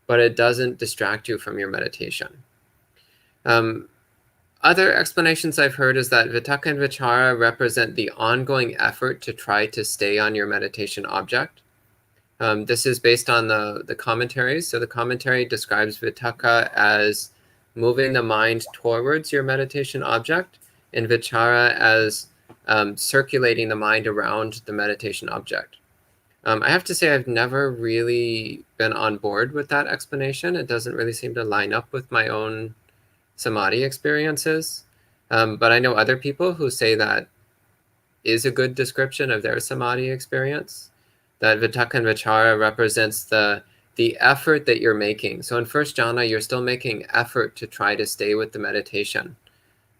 but it doesn't distract you from your meditation. Other explanations I've heard is that Vitakka and Vichara represent the ongoing effort to try to stay on your meditation object. This is based on the commentaries. So the commentary describes Vitakka as moving the mind towards your meditation object, and Vichara as circulating the mind around the meditation object. I have to say I've never really been on board with that explanation. It doesn't really seem to line up with my own samadhi experiences. But I know other people who say that is a good description of their samadhi experience, that Vitakka and Vichara represents the effort that you're making. So in first jhana, you're still making effort to try to stay with the meditation.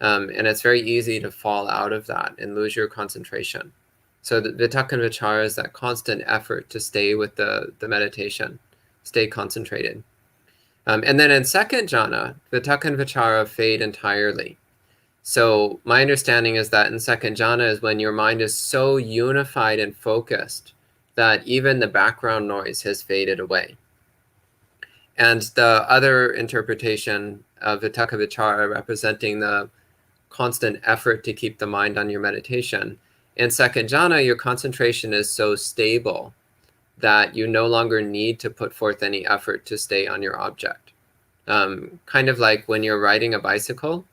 And it's very easy to fall out of that and lose your concentration. So the Vitakka and Vichara is that constant effort to stay with the meditation, stay concentrated. And then in second jhana, Vitakka and Vichara fade entirely. So my understanding is that in second jhana is when your mind is so unified and focused that even the background noise has faded away. And the other interpretation of Vitakka Vichara representing the constant effort to keep the mind on your meditation. In second jhana, your concentration is so stable that you no longer need to put forth any effort to stay on your object. Kind of like when you're riding a bicycle,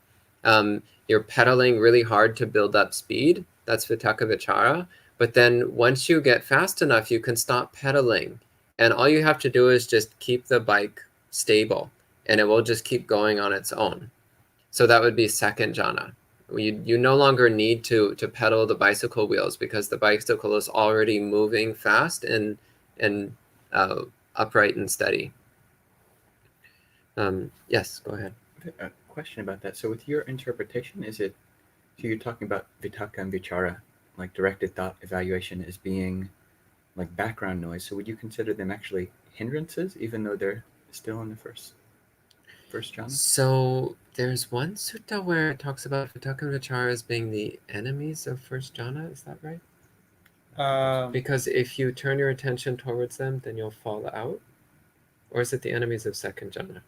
you're pedaling really hard to build up speed. That's Vitakka Vichara. But then once you get fast enough, you can stop pedaling. And all you have to do is just keep the bike stable, and it will just keep going on its own. So that would be second jhana. You no longer need to pedal the bicycle wheels because the bicycle is already moving fast and upright and steady. Yes, go ahead. A question about that. So with your interpretation, so you're talking about Vitakka and Vichara, like directed thought evaluation, as being like background noise. So would you consider them actually hindrances, even though they're still in the first jhana? So there's one sutta where it talks about Vitakka and Vichara as being the enemies of first jhana. Is that right? Because if you turn your attention towards them, then you'll fall out. Or is it the enemies of second jhana?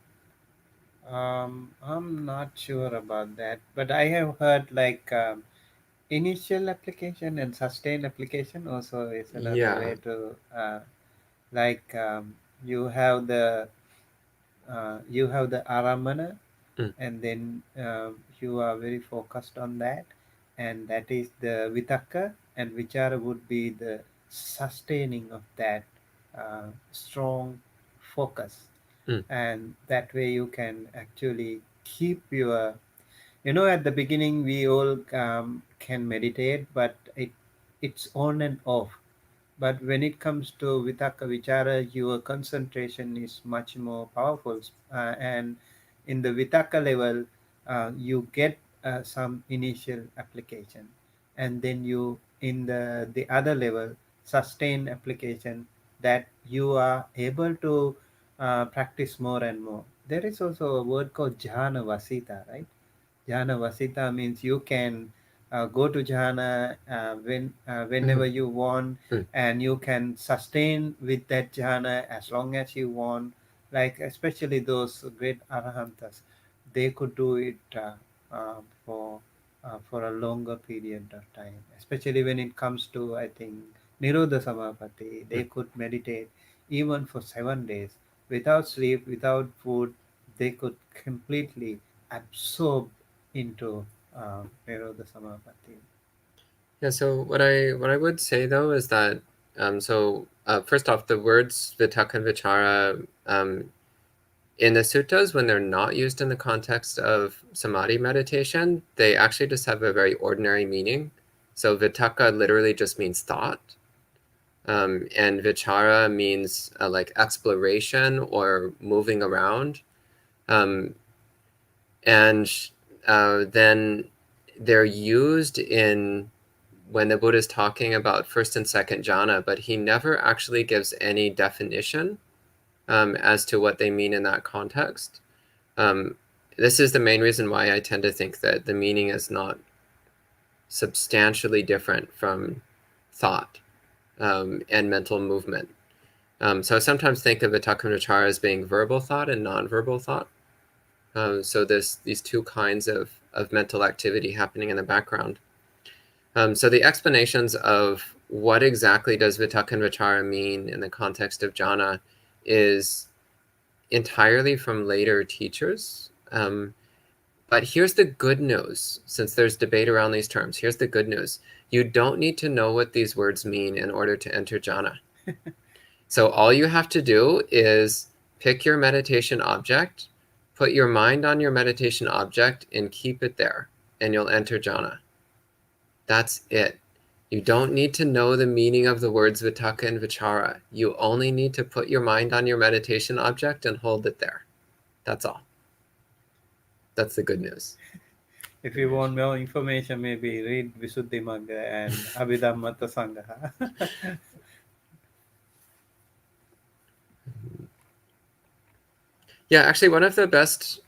I'm not sure about that, but I have heard like initial application and sustained application also is another way to like you have the aramana, and then you are very focused on that, and that is the vitakka, and vichara would be the sustaining of that strong focus, and that way you can actually keep your, at the beginning we all can meditate, but it's on and off. But when it comes to Vitakka Vichara, your concentration is much more powerful. And in the Vitakka level, you get some initial application. And then you, in the other level, sustain application, that you are able to practice more and more. There is also a word called Jhana Vasita, right? Jhana Vasita means you can go to jhana whenever you want, and you can sustain with that jhana as long as you want. Like especially those great arahantas, they could do it uh, for for a longer period of time. Especially when it comes to, I think, Nirodha Samapatti, they could meditate even for 7 days without sleep, without food. They could completely absorb into Nirodha Samapatti. Yeah, so what I would say though is that first off, the words vitaka and vichara in the suttas, when they're not used in the context of samadhi meditation, they actually just have a very ordinary meaning. So vitaka literally just means thought, and vichara means like exploration or moving around, um, and then they're used in when the Buddha is talking about first and second jhana, but he never actually gives any definition as to what they mean in that context. Um, this is the main reason why I tend to think that the meaning is not substantially different from thought and mental movement. So I sometimes think of Vitakkunachara as being verbal thought and non-verbal thought. So these two kinds of mental activity happening in the background. So the explanations of what exactly does Vitakka and Vichara mean in the context of jhana is entirely from later teachers. But here's the good news, since there's debate around these terms. Here's the good news. You don't need to know what these words mean in order to enter jhana. So all you have to do is pick your meditation object, put your mind on your meditation object, and keep it there, and you'll enter jhana. That's it. You don't need to know the meaning of the words vitaka and vichara. You only need to put your mind on your meditation object and hold it there. That's all. That's the good news. If you want more information, maybe read Visuddhi Magga and Abhidhammata Sangha. Yeah, actually, one of the best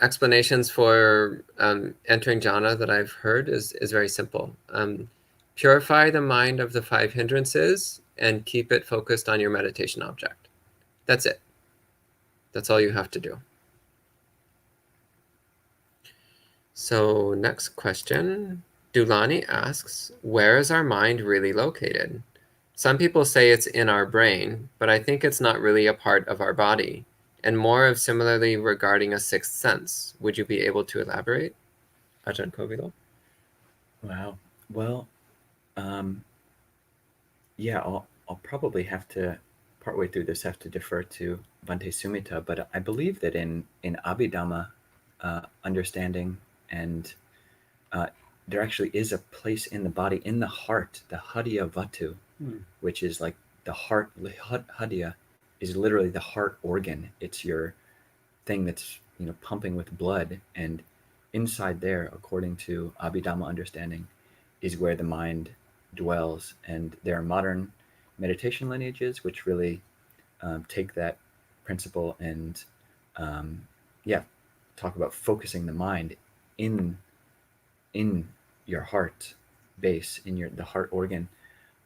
explanations for entering jhana that I've heard is very simple. Purify the mind of the 5 hindrances and keep it focused on your meditation object. That's it. That's all you have to do. So next question, Dulani asks, where is our mind really located? Some people say it's in our brain, but I think it's not really a part of our body, and more of similarly regarding a sixth sense. Would you be able to elaborate, Ajahn Kovilo? Wow. Well, um, yeah, I'll probably have to partway through this have to defer to Bhante Sumita, but I believe that in Abhidhamma understanding and there actually is a place in the body, in the heart, the Hadiya Vatu, which is like the heart. Hadiya is literally the heart organ. It's your thing that's pumping with blood, and inside there, according to Abhidhamma understanding, is where the mind dwells. And there are modern meditation lineages which really take that principle and yeah, talk about focusing the mind in in your heart base, in the heart organ.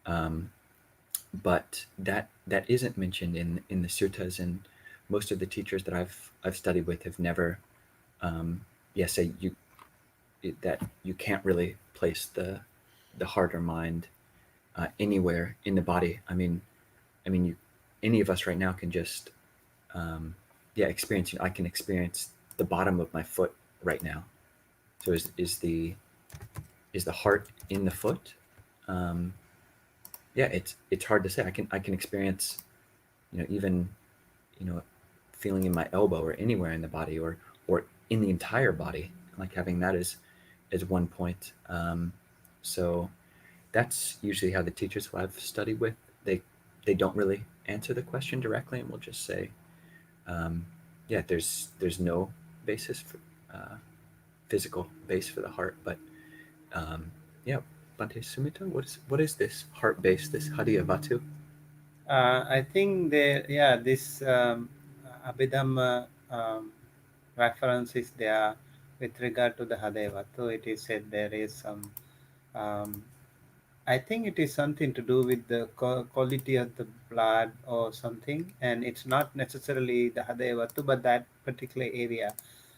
Um, but that isn't mentioned in the suttas, and most of the teachers that I've studied with have never say that you can't really place the heart or mind anywhere in the body. I mean, any of us right now can just experience. I can experience the bottom of my foot right now. So is the heart in the foot? Um, yeah, it's hard to say. I can experience, even you know feeling in my elbow or anywhere in the body, or in the entire body, like having that as one point. So that's usually how the teachers who I've studied with, they don't really answer the question directly, and will just say, there's no basis for physical base for the heart, but um, yeah. Bhante Sumita, what is this heart base, this Hadiya Vatu? I think this Abhidhamma reference is there with regard to the Hadeva. So it is said there is some, um, I think it is something to do with the quality of the blood or something, and it's not necessarily the Hadevatu, but that particular area.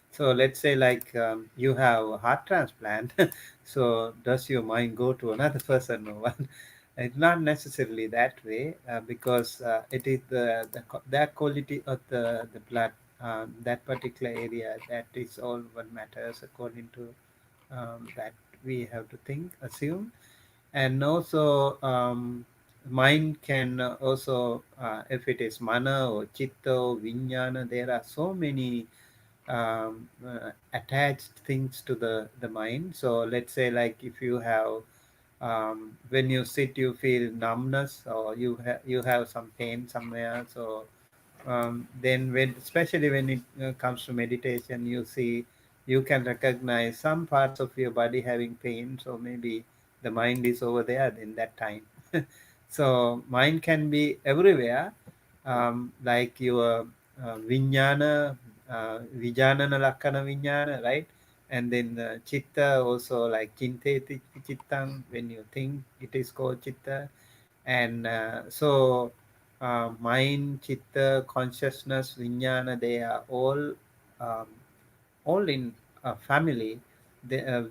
So let's say like you have a heart transplant. So does your mind go to another person? No one. It's not necessarily that way because it is that quality of the blood that particular area. That is all what matters according to that we have to think, assume. And also mind can also, if it is mana or chitta or vijnana, there are so many attached things to the mind. So let's say, like, if you have when you sit you feel numbness, or you have some pain somewhere. So then when, especially when it comes to meditation, you see, you can recognize some parts of your body having pain, so maybe the mind is over there in that time. So mind can be everywhere, like your vijnana, vijanana lakkana vijnana, right? And then chitta also, like chinteti chittang, when you think, it is called chitta. And mind, chitta, consciousness, vijnana, they are um, all in a family,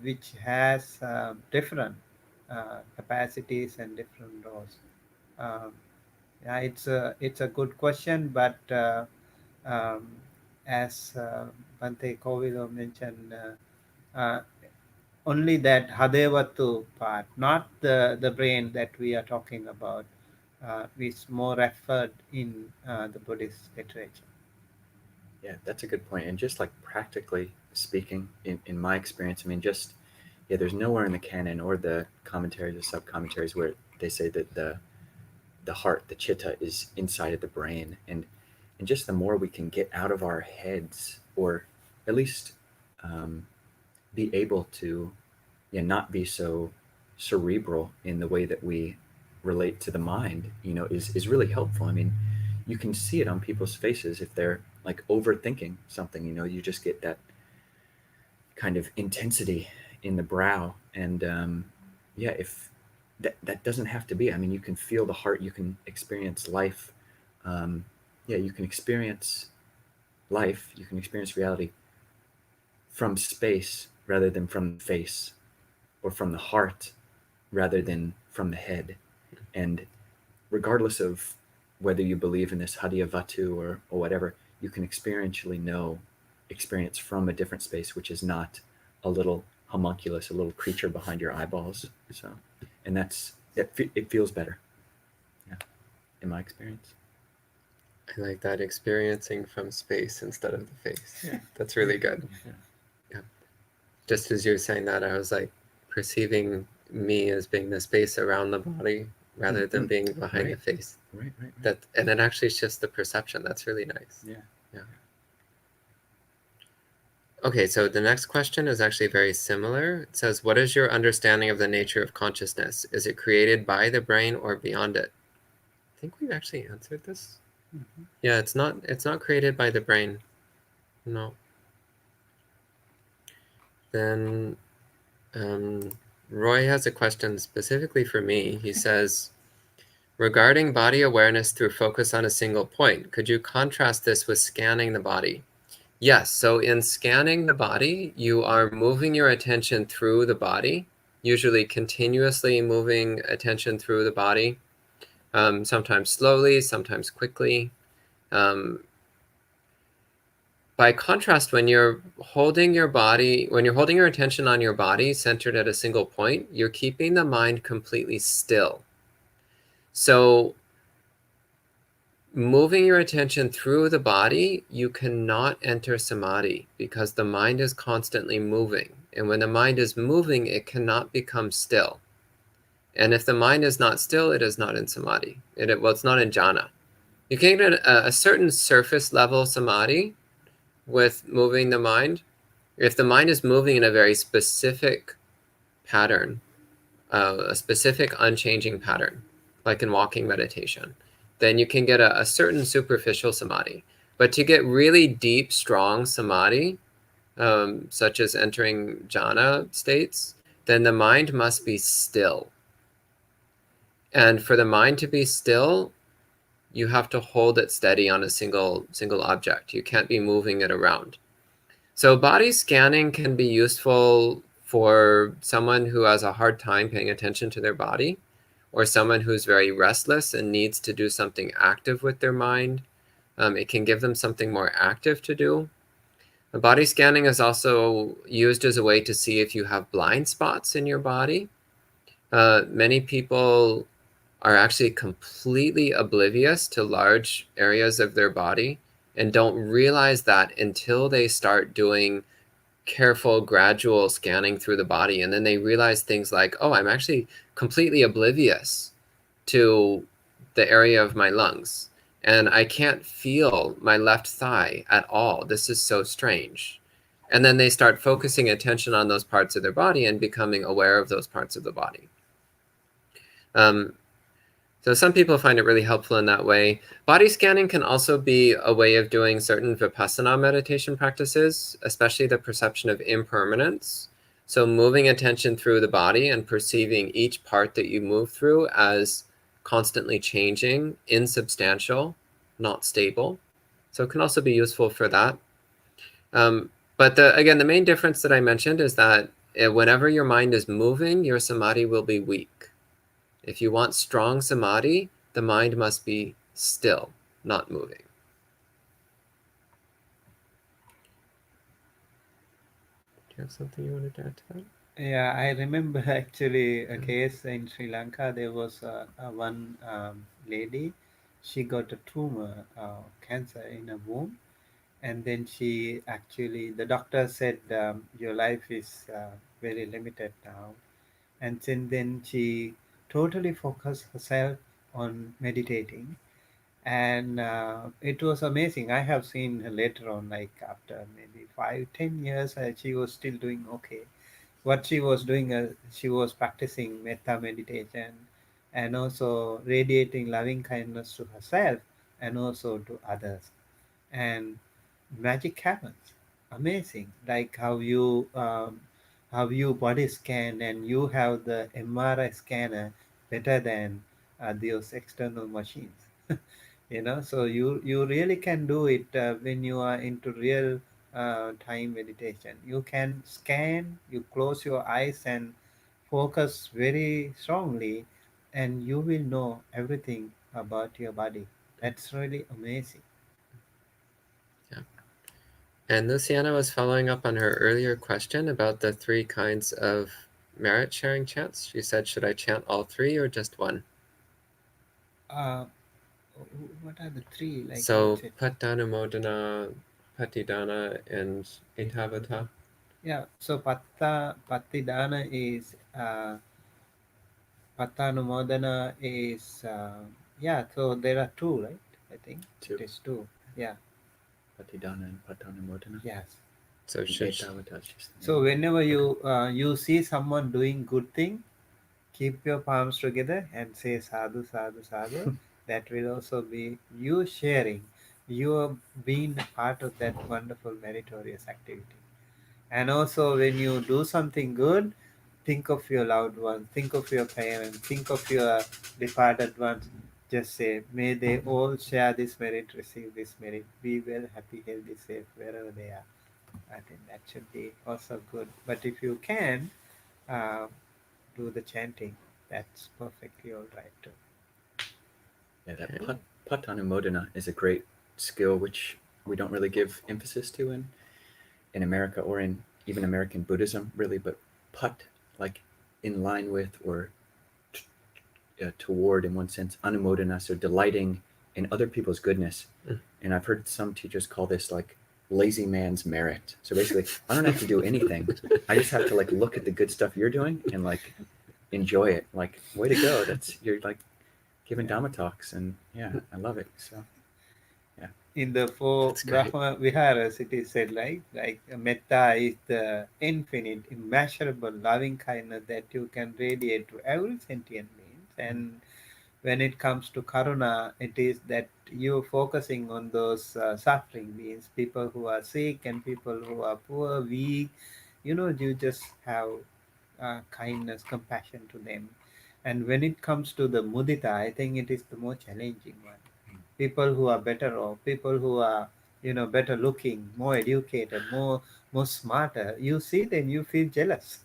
which has different capacities and different roles. Um, yeah, it's a good question, but um, as Bante Kovilo mentioned, only that Hadevatu part, not the brain that we are talking about, is more referred in the Buddhist literature. Yeah, that's a good point. And just like practically speaking, in my experience, I mean, just, yeah, there's nowhere in the canon or the commentaries or sub commentaries where they say that the heart, the chitta, is inside of the brain. And just the more we can get out of our heads, or at least um, be able to, yeah, not be so cerebral in the way that we relate to the mind, is really helpful. I mean, you can see it on people's faces if they're like overthinking something. You just get that kind of intensity in the brow. And yeah, if that doesn't have to be, I mean, you can feel the heart, you can experience life. Yeah, you can experience life, you can experience reality from space rather than from the face, or from the heart rather than from the head. And regardless of whether you believe in this Hadiya Vatu or whatever, you can experience from a different space, which is not a little homunculus, a little creature behind your eyeballs. So, and it feels better, yeah, in my experience. I like that, experiencing from space instead of the face. Yeah. That's really good. Yeah. Just as you were saying that, I was like perceiving me as being the space around the body rather than being behind the face. Right. And it actually shifts the perception. That's really nice. Yeah. Okay, so the next question is actually very similar. It says, what is your understanding of the nature of consciousness? Is it created by the brain or beyond it? I think we've actually answered this. Mm-hmm. Yeah, it's not created by the brain. No. Then Roy has a question specifically for me. He says, regarding body awareness through focus on a single point, could you contrast this with scanning the body? Yes, so in scanning the body, you are moving your attention through the body, usually continuously moving attention through the body, sometimes slowly, sometimes quickly. By contrast, when you're holding your attention on your body centered at a single point, you're keeping the mind completely still. So moving your attention through the body, you cannot enter samadhi because the mind is constantly moving. And when the mind is moving, it cannot become still. And if the mind is not still, it is not in samadhi. It's not in jhana. You can get a certain surface level samadhi with moving the mind. If the mind is moving in a very specific pattern, a specific unchanging pattern, like in walking meditation, then you can get a certain superficial samadhi. But to get really deep, strong samadhi, such as entering jhana states, then the mind must be still. And for the mind to be still, you have to hold it steady on a single object. You can't be moving it around. So body scanning can be useful for someone who has a hard time paying attention to their body, or someone who's very restless and needs to do something active with their mind. It can give them something more active to do. Body scanning is also used as a way to see if you have blind spots in your body. Many people are actually completely oblivious to large areas of their body and don't realize that until they start doing careful, gradual scanning through the body. And then they realize things like, oh, I'm actually completely oblivious to the area of my lungs. And I can't feel my left thigh at all. This is so strange. And then they start focusing attention on those parts of their body and becoming aware of those parts of the body. Um, so some people find it really helpful in that way. Body scanning can also be a way of doing certain Vipassana meditation practices, especially the perception of impermanence. So moving attention through the body and perceiving each part that you move through as constantly changing, insubstantial, not stable. So it can also be useful for that. But again, the main difference that I mentioned is that whenever your mind is moving, your samadhi will be weak. If you want strong samadhi, the mind must be still, not moving. Do you have something you wanted to add to that? Yeah, I remember actually a case in Sri Lanka. There was one lady. She got a tumor, cancer in her womb, and then she actually, the doctor said, your life is very limited now. And then she totally focused herself on meditating, and it was amazing. I have seen her later on, like after maybe 5-10 years, she was still doing okay. What she was doing, she was practicing metta meditation and also radiating loving kindness to herself and also to others. And magic happens. Amazing, like how you body scan and you have the MRI scanner better than those external machines. So you really can do it when you are into real time meditation. You can scan, you close your eyes and focus very strongly, and you will know everything about your body. That's really amazing. Yeah. And Luciana was following up on her earlier question about the 3 kinds of merit sharing chants. She said, should I chant all 3 or just one? uh, what are the three, like So what's it? Pattanumodana, Patidana, and Etavata. Yeah, so Pattidana is Pattanumodana is yeah, so there are two, right? I think it Two. is two. Yeah. Patidana and Patanamodana. Yes. So And should Etavata is just the So name. whenever Okay. you see someone doing good thing, keep your palms together and say sadhu sadhu sadhu. That will also be you sharing. You are being a part of that wonderful meritorious activity. And also, when you do something good, think of your loved ones, think of your parents, think of your departed ones. Just say, may they all share this merit, receive this merit, be well, happy, healthy, safe, wherever they are. I think that should be also good. But if you can uh, do the chanting, that's perfectly all right too. Yeah, that Okay. Patanamodana is a great skill which we don't really give emphasis to in America or in even American Buddhism, really, but Pat, like in line with or toward, in one sense, Anumodana, so delighting in other people's goodness. Mm. And I've heard some teachers call this like lazy man's merit. So basically, I don't have to do anything. I just have to like look at the good stuff you're doing and like enjoy it. Like, way to go. That's you're like giving Yeah. Dhamma talks, and yeah, I love it. So yeah, In the four That's great. Brahma Viharas, it is said like metta is the infinite, immeasurable loving kindness that you can radiate to every sentient being. And when it comes to karuna, it is that you're focusing on those suffering beings, people who are sick and people who are poor, weak. You just have kindness, compassion to them. And when it comes to the mudita, I think it is the more challenging one. People who are better off, people who are better looking, more educated, more smarter. You see them, you feel jealous.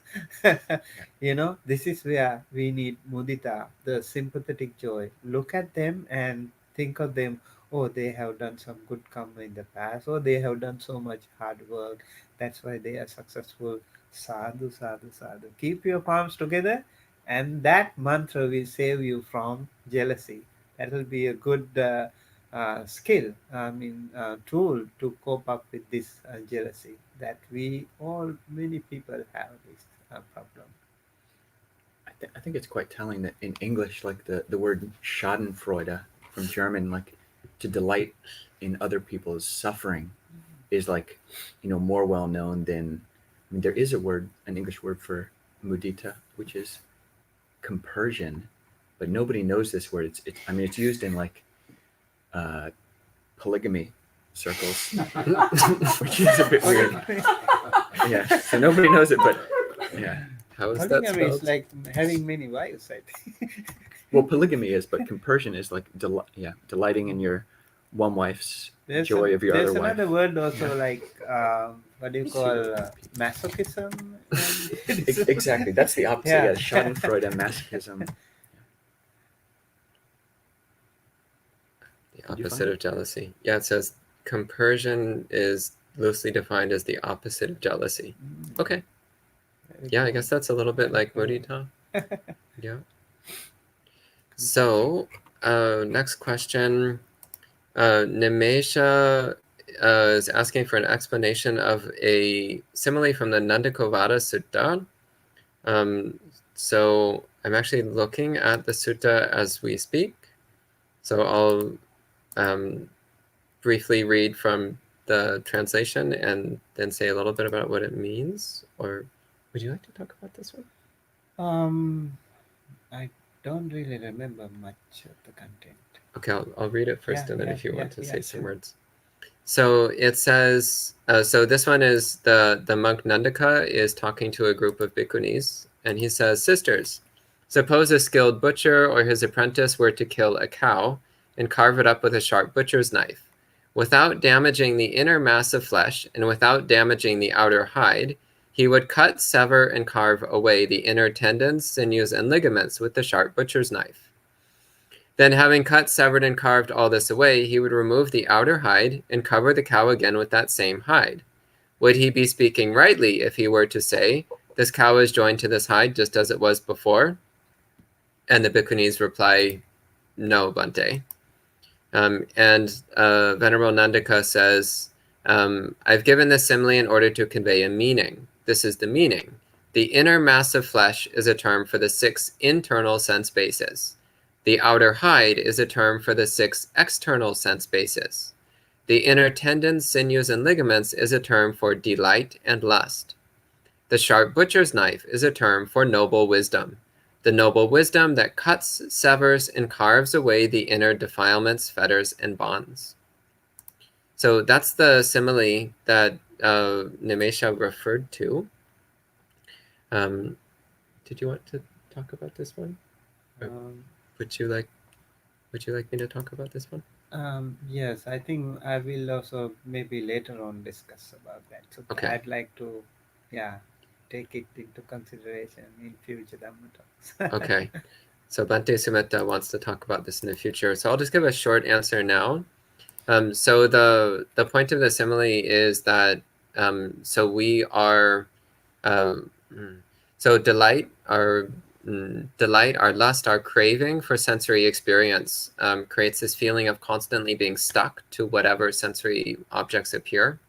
yeah, This is where we need mudita, the sympathetic joy. Look at them and think of them. oh, they have done some good karma in the past, or they have done so much hard work, that's why they are successful. Sadhu, sadhu, sadhu. Keep your palms together, and that mantra will save you from jealousy. That will be a good skill, I mean, tool to cope up with this jealousy that we all, many people have this problem. I think it's quite telling that in English, like the word Schadenfreude from German, like to delight in other people's suffering, is like, more well known than. I mean, there is an English word for mudita, which is compersion, but nobody knows this word. It's I mean, it's used in like uh, polygamy circles, which is a bit weird. Yeah, so nobody knows it, but yeah. How is that Polygamy is spelled? like having many wives, I think. Well, polygamy is, but compersion is like delighting in your one wife's joy of your There's other wife. another word also, Yeah. like what do you call masochism? Exactly, that's the opposite. Yeah. Yeah, Schadenfreude, masochism. The opposite of jealousy. Yeah, it says compersion is loosely defined as the opposite of jealousy. Okay. Yeah, I guess that's a little bit like mudita. Yeah. So, next question. Nimesha is asking for an explanation of a simile from the Nandakovada Sutta. So I'm actually looking at the sutta as we speak. So I'll briefly read from the translation and then say a little bit about what it means. Or would you like to talk about this one? I don't really remember much of the content. Okay, I'll read it first, Yeah, and then yeah, if you yeah, want to yeah, say some sure. words. So it says, so this one is the monk Nandaka is talking to a group of bhikkhunis, and he says, "Sisters, suppose a skilled butcher or his apprentice were to kill a cow and carve it up with a sharp butcher's knife. Without damaging the inner mass of flesh and without damaging the outer hide, he would cut, sever, and carve away the inner tendons, sinews, and ligaments with the sharp butcher's knife. Then, having cut, severed, and carved all this away, he would remove the outer hide and cover the cow again with that same hide. Would he be speaking rightly if he were to say, 'This cow is joined to this hide just as it was before'?" And the bhikkhunis reply, "No, Bhante." And Venerable Nandaka says, "I've given this simile in order to convey a meaning. This is the meaning. The inner mass of flesh is a term for the 6 internal sense bases. The outer hide is a term for the 6 external sense bases. The inner tendons, sinews, and ligaments is a term for delight and lust. The sharp butcher's knife is a term for noble wisdom. The noble wisdom that cuts, severs, and carves away the inner defilements, fetters, and bonds." So that's the simile that Nimesha referred to. Did you want to talk about this one? Would you like me to talk about this one? Yes, I think I will also maybe later on discuss about that. So Okay. I'd like to, yeah, take it into consideration in future Dhamma talks. Okay. So Bhante Sumita wants to talk about this in the future. So I'll just give a short answer now. So the point of the simile is that so we are so delight, our lust, our craving for sensory experience creates this feeling of constantly being stuck to whatever sensory objects appear.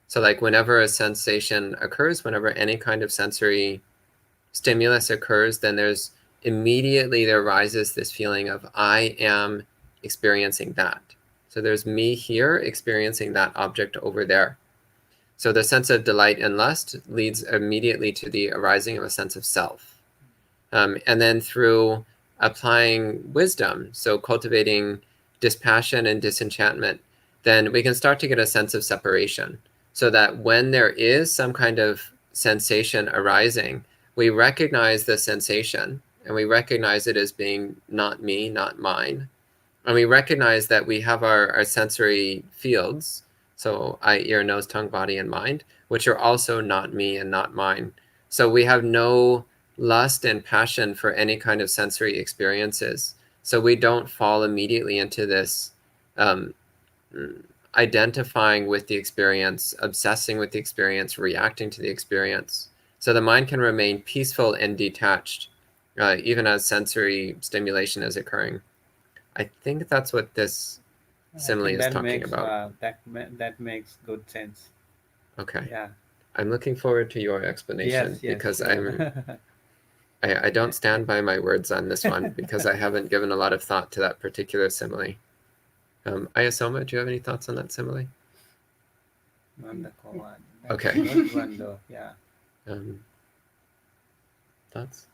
So like whenever a sensation occurs, whenever any kind of sensory stimulus occurs, then there's immediately there rises this feeling of I am experiencing that. So there's me here experiencing that object over there. So the sense of delight and lust leads immediately to the arising of a sense of self. And then through applying wisdom, so cultivating dispassion and disenchantment, then we can start to get a sense of separation. So that when there is some kind of sensation arising, we recognize the sensation and we recognize it as being not me, not mine. And we recognize that we have our sensory fields, so eye, ear, nose, tongue, body, and mind, which are also not me and not mine. So we have no lust and passion for any kind of sensory experiences. So we don't fall immediately into this identifying with the experience, obsessing with the experience, reacting to the experience. So the mind can remain peaceful and detached, even as sensory stimulation is occurring. I think that's what this I simile think is that talking makes about. that makes good sense. Okay. Yeah. I'm looking forward to your explanation Yes. Yes. because Sure. I don't stand by my words on this one because I haven't given a lot of thought to that particular simile. Ayasoma, do you have any thoughts on that simile? Wonderful one. That's a Okay. good one, though. Yeah. Um, thoughts?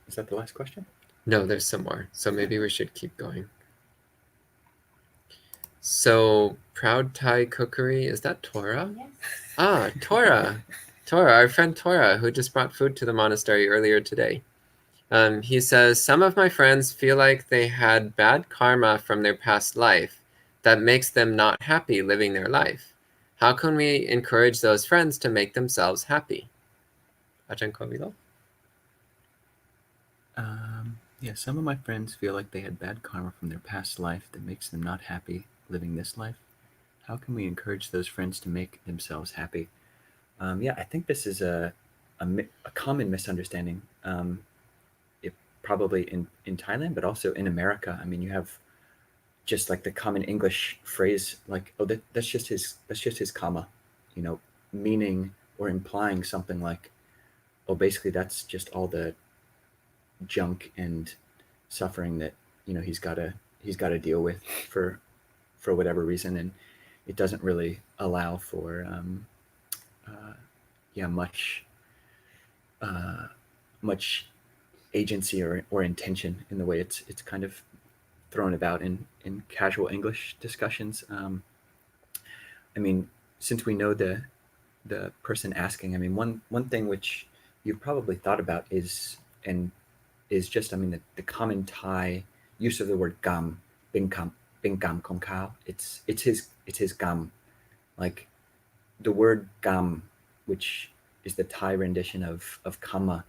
Is that the last question? No, there's some more. So maybe we should keep going. So, Proud Thai Cookery, is that Tora? Yes. Ah, Tora. Tora, our friend Tora, who just brought food to the monastery earlier today. He says, some of my friends feel like they had bad karma from their past life that makes them not happy living their life. How can we encourage those friends to make themselves happy? Ajahn Kovilo? Yeah, some of my friends feel like they had bad karma from their past life that makes them not happy living this life. How can we encourage those friends to make themselves happy? Yeah, I think this is a common misunderstanding. It probably in Thailand, but also in America. I mean, you have just like the common English phrase, like, "Oh, that's just his karma," you know, meaning or implying something like, "Oh, basically that's just all the junk and suffering that he's got to deal with for for whatever reason," and it doesn't really allow for uh, yeah uh, much agency or intention in the way it's kind of thrown about in casual English discussions. I mean, since we know the person asking, I mean, one thing which you've probably thought about and is just, I mean, the common Thai use of the word gam, bing gam kong kao. It's his gam, like the word gam, which is the Thai rendition of kama,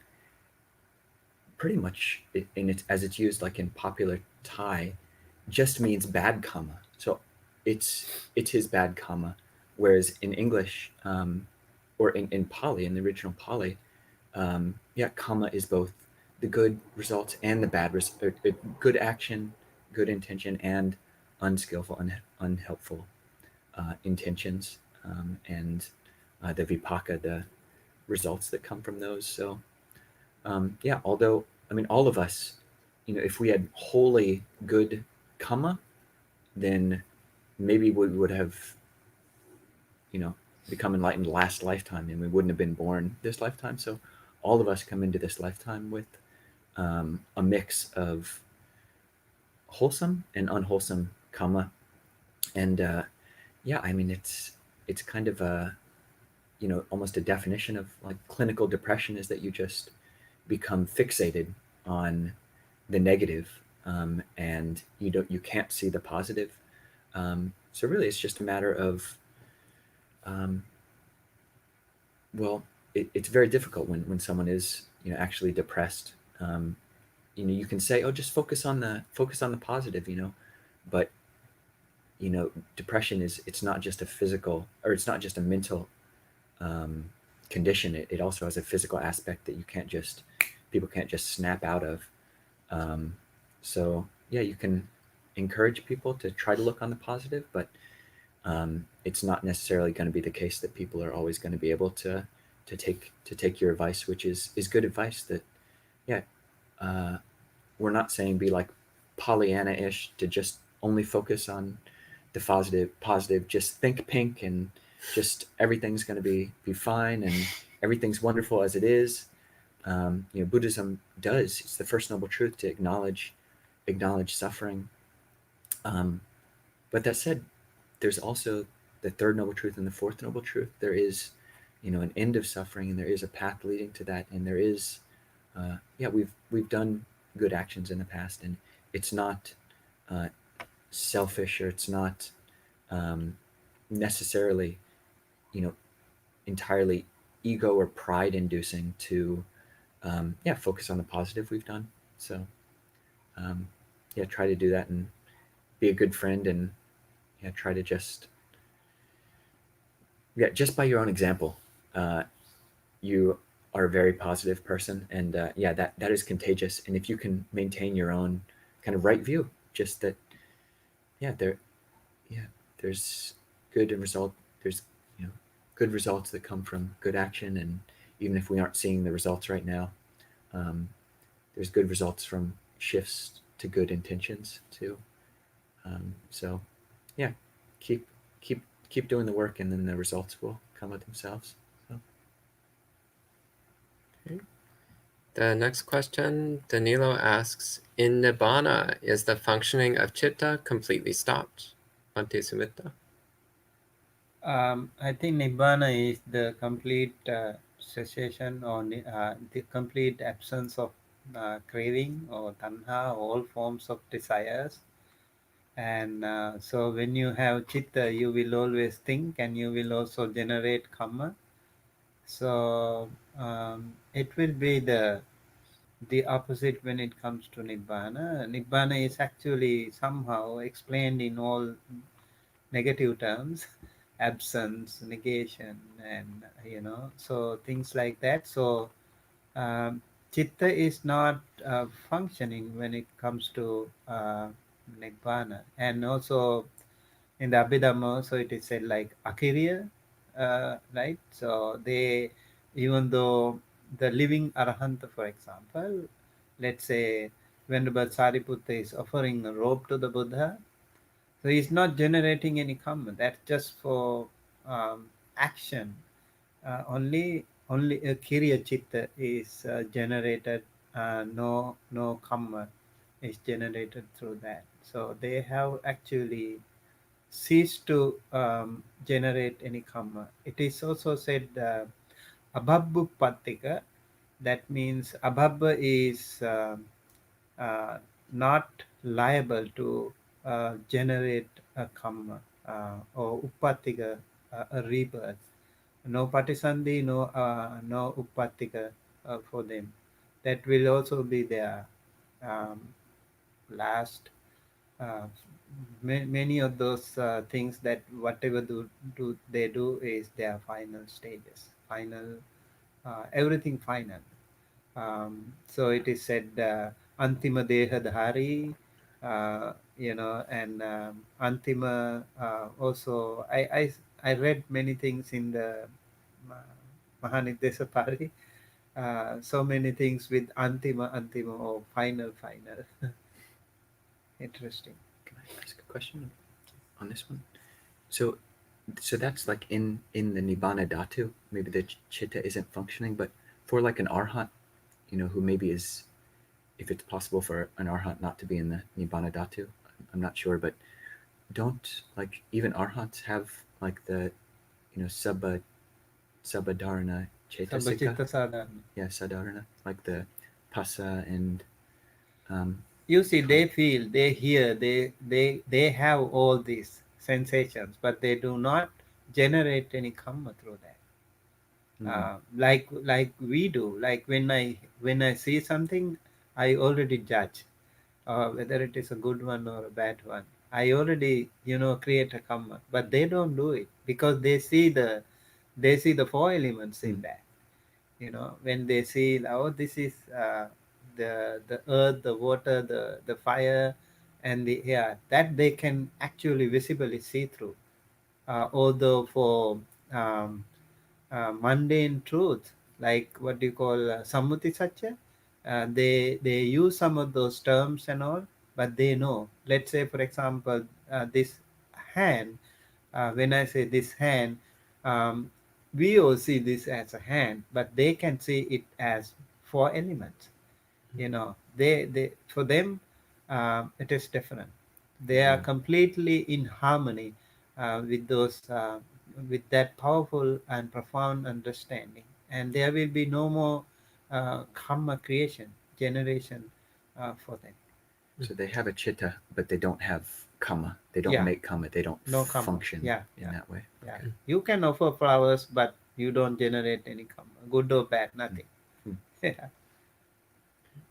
pretty much in its as it's used like in popular Thai, just means bad karma. So it's it's his bad karma, whereas in English or in Pali, in the original Pali, yeah, karma is both the good results and the good action, good intention, and unskillful, unhelpful intentions, and the vipaka, the results that come from those. So yeah, although I mean, all of us, if we had wholly good karma, then maybe we would have, you know, become enlightened last lifetime, and we wouldn't have been born this lifetime. So, all of us come into this lifetime with a mix of wholesome and unwholesome karma, and yeah, I mean, it's kind of a almost a definition of like clinical depression is that you just become fixated on the negative, and you can't see the positive. So really, it's just a matter of um, well, it's very difficult when someone is actually depressed. Um, you can say, oh, just focus on the positive, but depression is it's not just a physical or it's not just a mental um, condition. It also has a physical aspect that people can't just snap out of. Um, so yeah, you can encourage people to try to look on the positive, but it's not necessarily going to be the case that people are always going to be able to take your advice, which is good advice. That yeah, uh, we're not saying be like Pollyanna-ish to just only focus on the positive. Just think pink and just everything's going to be fine and everything's wonderful as it is. Buddhism does. It's the first noble truth to acknowledge suffering. Um, but that said, there's also the third noble truth and the fourth noble truth. There is, an end of suffering, and there is a path leading to that, and there is, yeah, we've done good actions in the past, and it's not uh, selfish or it's not um, necessarily, you know, entirely ego or pride inducing to, yeah, focus on the positive we've done. So, um, yeah, try to do that and be a good friend and yeah, try to just by your own example, uh, you are a very positive person, and yeah, that is contagious. And if you can maintain your own kind of right view, just that, yeah, yeah, there's good and result, there's, you know, good results that come from good action, and even if we aren't seeing the results right now, um, there's good results from shifts to good intentions too. So yeah, keep keep keep doing the work, and then the results will come of themselves. So. Okay. The next question, Danilo asks, in Nibbana, is the functioning of chitta completely stopped? Bhante Sumita. I think Nibbana is the complete cessation or the complete absence of craving or tanha, all forms of desires. And so when you have chitta, you will always think and you will also generate karma. So it will be the opposite when it comes to Nibbana. Nibbana is actually somehow explained in all negative terms, absence, negation, and so things like that. So um, chitta is not functioning when it comes to Nibbana, and also in the Abhidhamma, so it is said like Akiriya, right? So they, even though the living Arahanta, for example, let's say Venerable Sariputta is offering a robe to the Buddha, so he's not generating any karma. That's just for action. Only a Kiriya Chitta is generated. No karma is generated through that. So they have actually cease to generate any karma. It is also said abhabbupatika. That means abhabba is uh, not liable to generate a karma or upatika, a rebirth. No patisandhi, no upatika for them. That will also be their um, last many of those things, that whatever do they do is their final stages, final everything final. So it is said antima deha dhari, and antima also I read many things in the Mahanidesapari, so many things with antima or final. Interesting. Can I ask a question on this one? So, so that's like in the nibbana dhatu. Maybe the chitta isn't functioning, but for like an arhat, who maybe is, if it's possible for an arhat not to be in the nibbana dhatu, I'm not sure, but don't like even arhats have like the sabadharana chetasika? Sabbachitta sadhana. Yeah, sadharana, like the pasa and um, You see, they feel, they hear, they have all these sensations, but they do not generate any karma through that. mm, Like we do. Like when I see something, I already judge whether it is a good one or a bad one. I already create a karma, but they don't do it because they see the four elements in mm, that. When they see, oh, this is the earth, the water, the fire, and the air, that they can actually visibly see through. Although for um, mundane truth, like what do you call sammuti satya, they use some of those terms and all, but they know. Let's say, for example, this hand. When I say this hand, um, we all see this as a hand, but they can see it as four elements. They for them, it is different. They are yeah. completely in harmony with those with that powerful and profound understanding, and there will be no more karma creation generation for them. So they have a chitta, but they don't have kama. They don't Yeah, make kama. They don't no karma. function Yeah, in yeah, that way. yeah. Okay. You can offer flowers, but you don't generate any karma, good or bad, Mm. nothing. Mm. Yeah.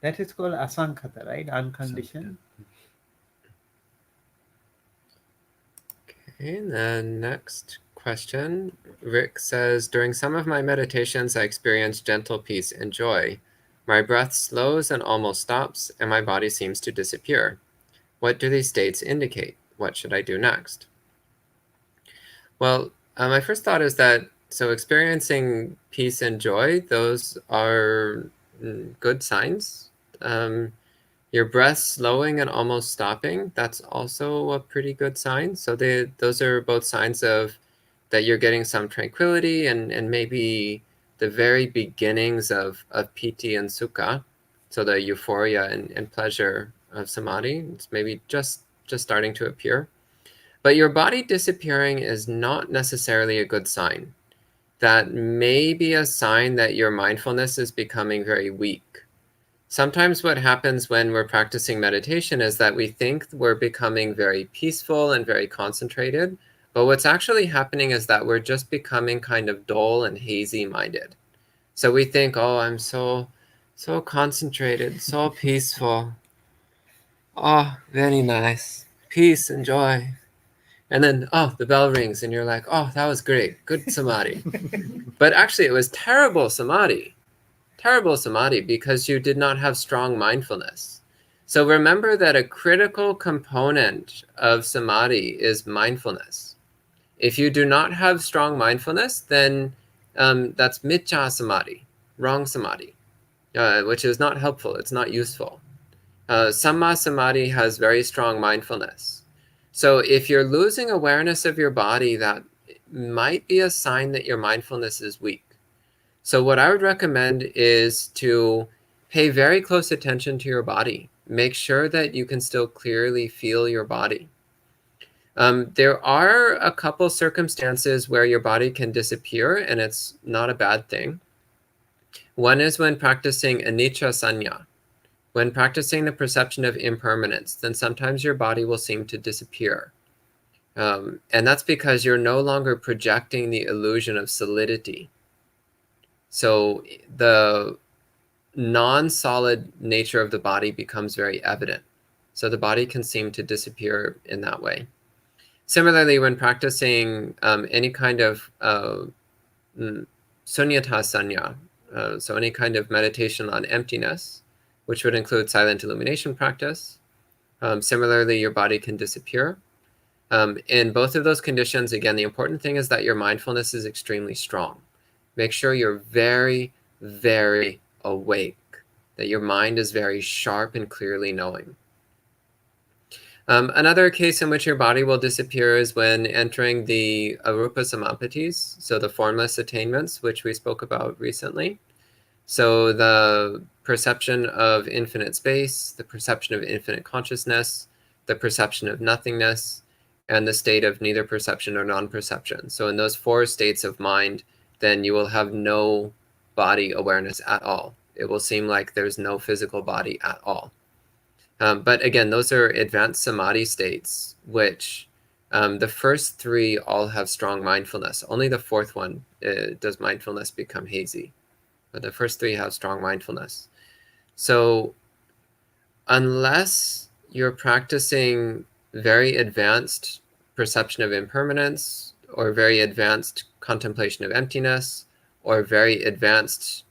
That is called asankhata, right? Sankata. Unconditioned. Okay, and then next question. Rick says, during some of my meditations, I experience gentle peace and joy. My breath slows and almost stops, and my body seems to disappear. What do these states indicate? What should I do next? Well, my first thought is that so experiencing peace and joy, those are good signs. Um, your breath slowing and almost stopping, that's also a pretty good sign. So those are both signs of that you're getting some tranquility and maybe the very beginnings of piti and sukha, so the euphoria and pleasure of samadhi. It's maybe just starting to appear. But your body disappearing is not necessarily a good sign. That may be a sign that your mindfulness is becoming very weak. Sometimes what happens when we're practicing meditation is that we think we're becoming very peaceful and very concentrated, but what's actually happening is that we're just becoming kind of dull and hazy minded. So we think, oh, I'm so concentrated, so peaceful. Oh, very nice. Peace and joy. And then, oh, the bell rings, and you're like, oh, that was great. Good samadhi. But actually, it was terrible samadhi. Terrible samadhi because you did not have strong mindfulness. So remember that a critical component of samadhi is mindfulness. If you do not have strong mindfulness, then that's miccha samadhi, wrong samadhi, which is not helpful. It's not useful. Samma samadhi has very strong mindfulness. So if you're losing awareness of your body, that might be a sign that your mindfulness is weak. So what I would recommend is to pay very close attention to your body. Make sure that you can still clearly feel your body. There are a couple circumstances where your body can disappear, and it's not a bad thing. One is when practicing anicca sanya. When practicing the perception of impermanence, then sometimes your body will seem to disappear. And that's because you're no longer projecting the illusion of solidity. So the non-solid nature of the body becomes very evident. So the body can seem to disappear in that way. Similarly, when practicing any kind of sunyata sanya, so any kind of meditation on emptiness, which would include silent illumination practice, similarly, your body can disappear. In both of those conditions, again, the important thing is that your mindfulness is extremely strong. Make sure you're very, very awake, that your mind is very sharp and clearly knowing. Another case in which your body will disappear is when entering the arupa samapatis, so the formless attainments, which we spoke about recently. So the perception of infinite space, the perception of infinite consciousness, the perception of nothingness, and the state of neither perception or non-perception. So in those four states of mind, then you will have no body awareness at all. It will seem like there's no physical body at all. But again, those are advanced samadhi states, which the first three all have strong mindfulness. Only the fourth one does mindfulness become hazy. But the first three have strong mindfulness. So unless you're practicing very advanced perception of impermanence or very advanced contemplation of emptiness or very advanced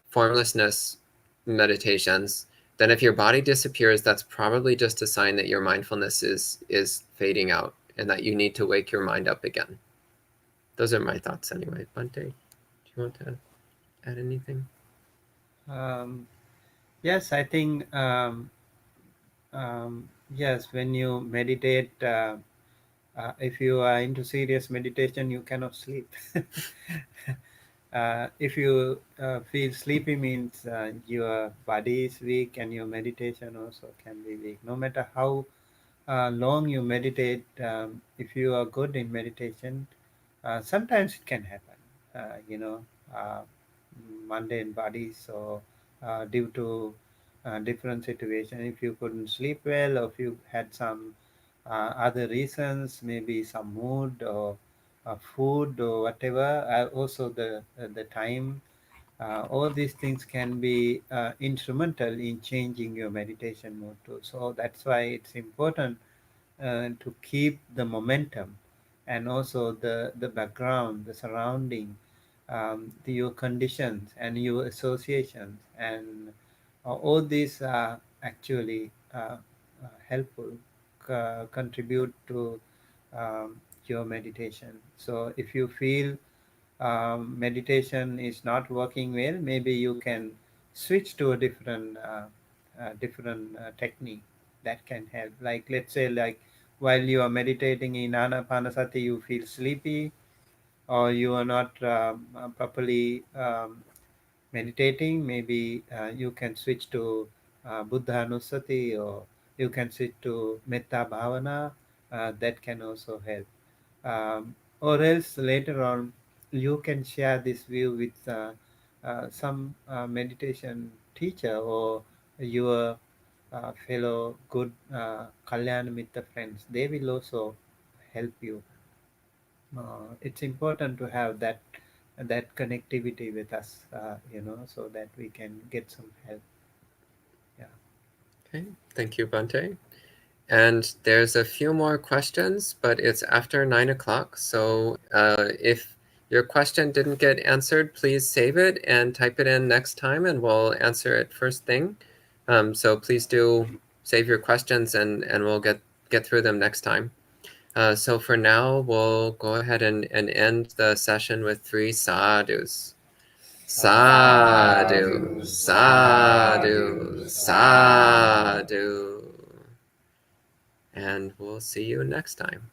formlessness meditations, then if your body disappears, that's probably just a sign that your mindfulness is fading out and that you need to wake your mind up again. Those are my thoughts anyway. Bhante, do you want to add anything? Um, yes, I think yes, when you meditate, if you are into serious meditation, you cannot sleep. If you feel sleepy, means your body is weak and your meditation also can be weak. No matter how long you meditate, if you are good in meditation, sometimes it can happen. You know, uh, mundane bodies, so due to different situation, if you couldn't sleep well, or if you had some other reasons, maybe some mood or food or whatever, also the time, all these things can be instrumental in changing your meditation mood too. So that's why it's important to keep the momentum and also the background, the surrounding, your conditions and your associations, and all these are actually helpful, contribute to your meditation. So if you feel meditation is not working well, maybe you can switch to a different technique that can help. Like, let's say, like, while you are meditating in anapanasati, you feel sleepy, or you are not properly meditating, maybe you can switch to Buddha Anusati, or you can switch to Metta Bhavana. That can also help. Or else later on, you can share this view with some meditation teacher, or your fellow good Kalyan Mitta friends. They will also help you. It's important to have that connectivity with us, so that we can get some help. Yeah. Okay, thank you, Bante. And there's a few more questions, but it's after 9 o'clock. So if your question didn't get answered, please save it and type it in next time, and we'll answer it first thing. So please do save your questions, and we'll get through them next time. So for now, we'll go ahead and end the session with 3 sadhus. Sadhu, sadhu, sadhu. And we'll see you next time.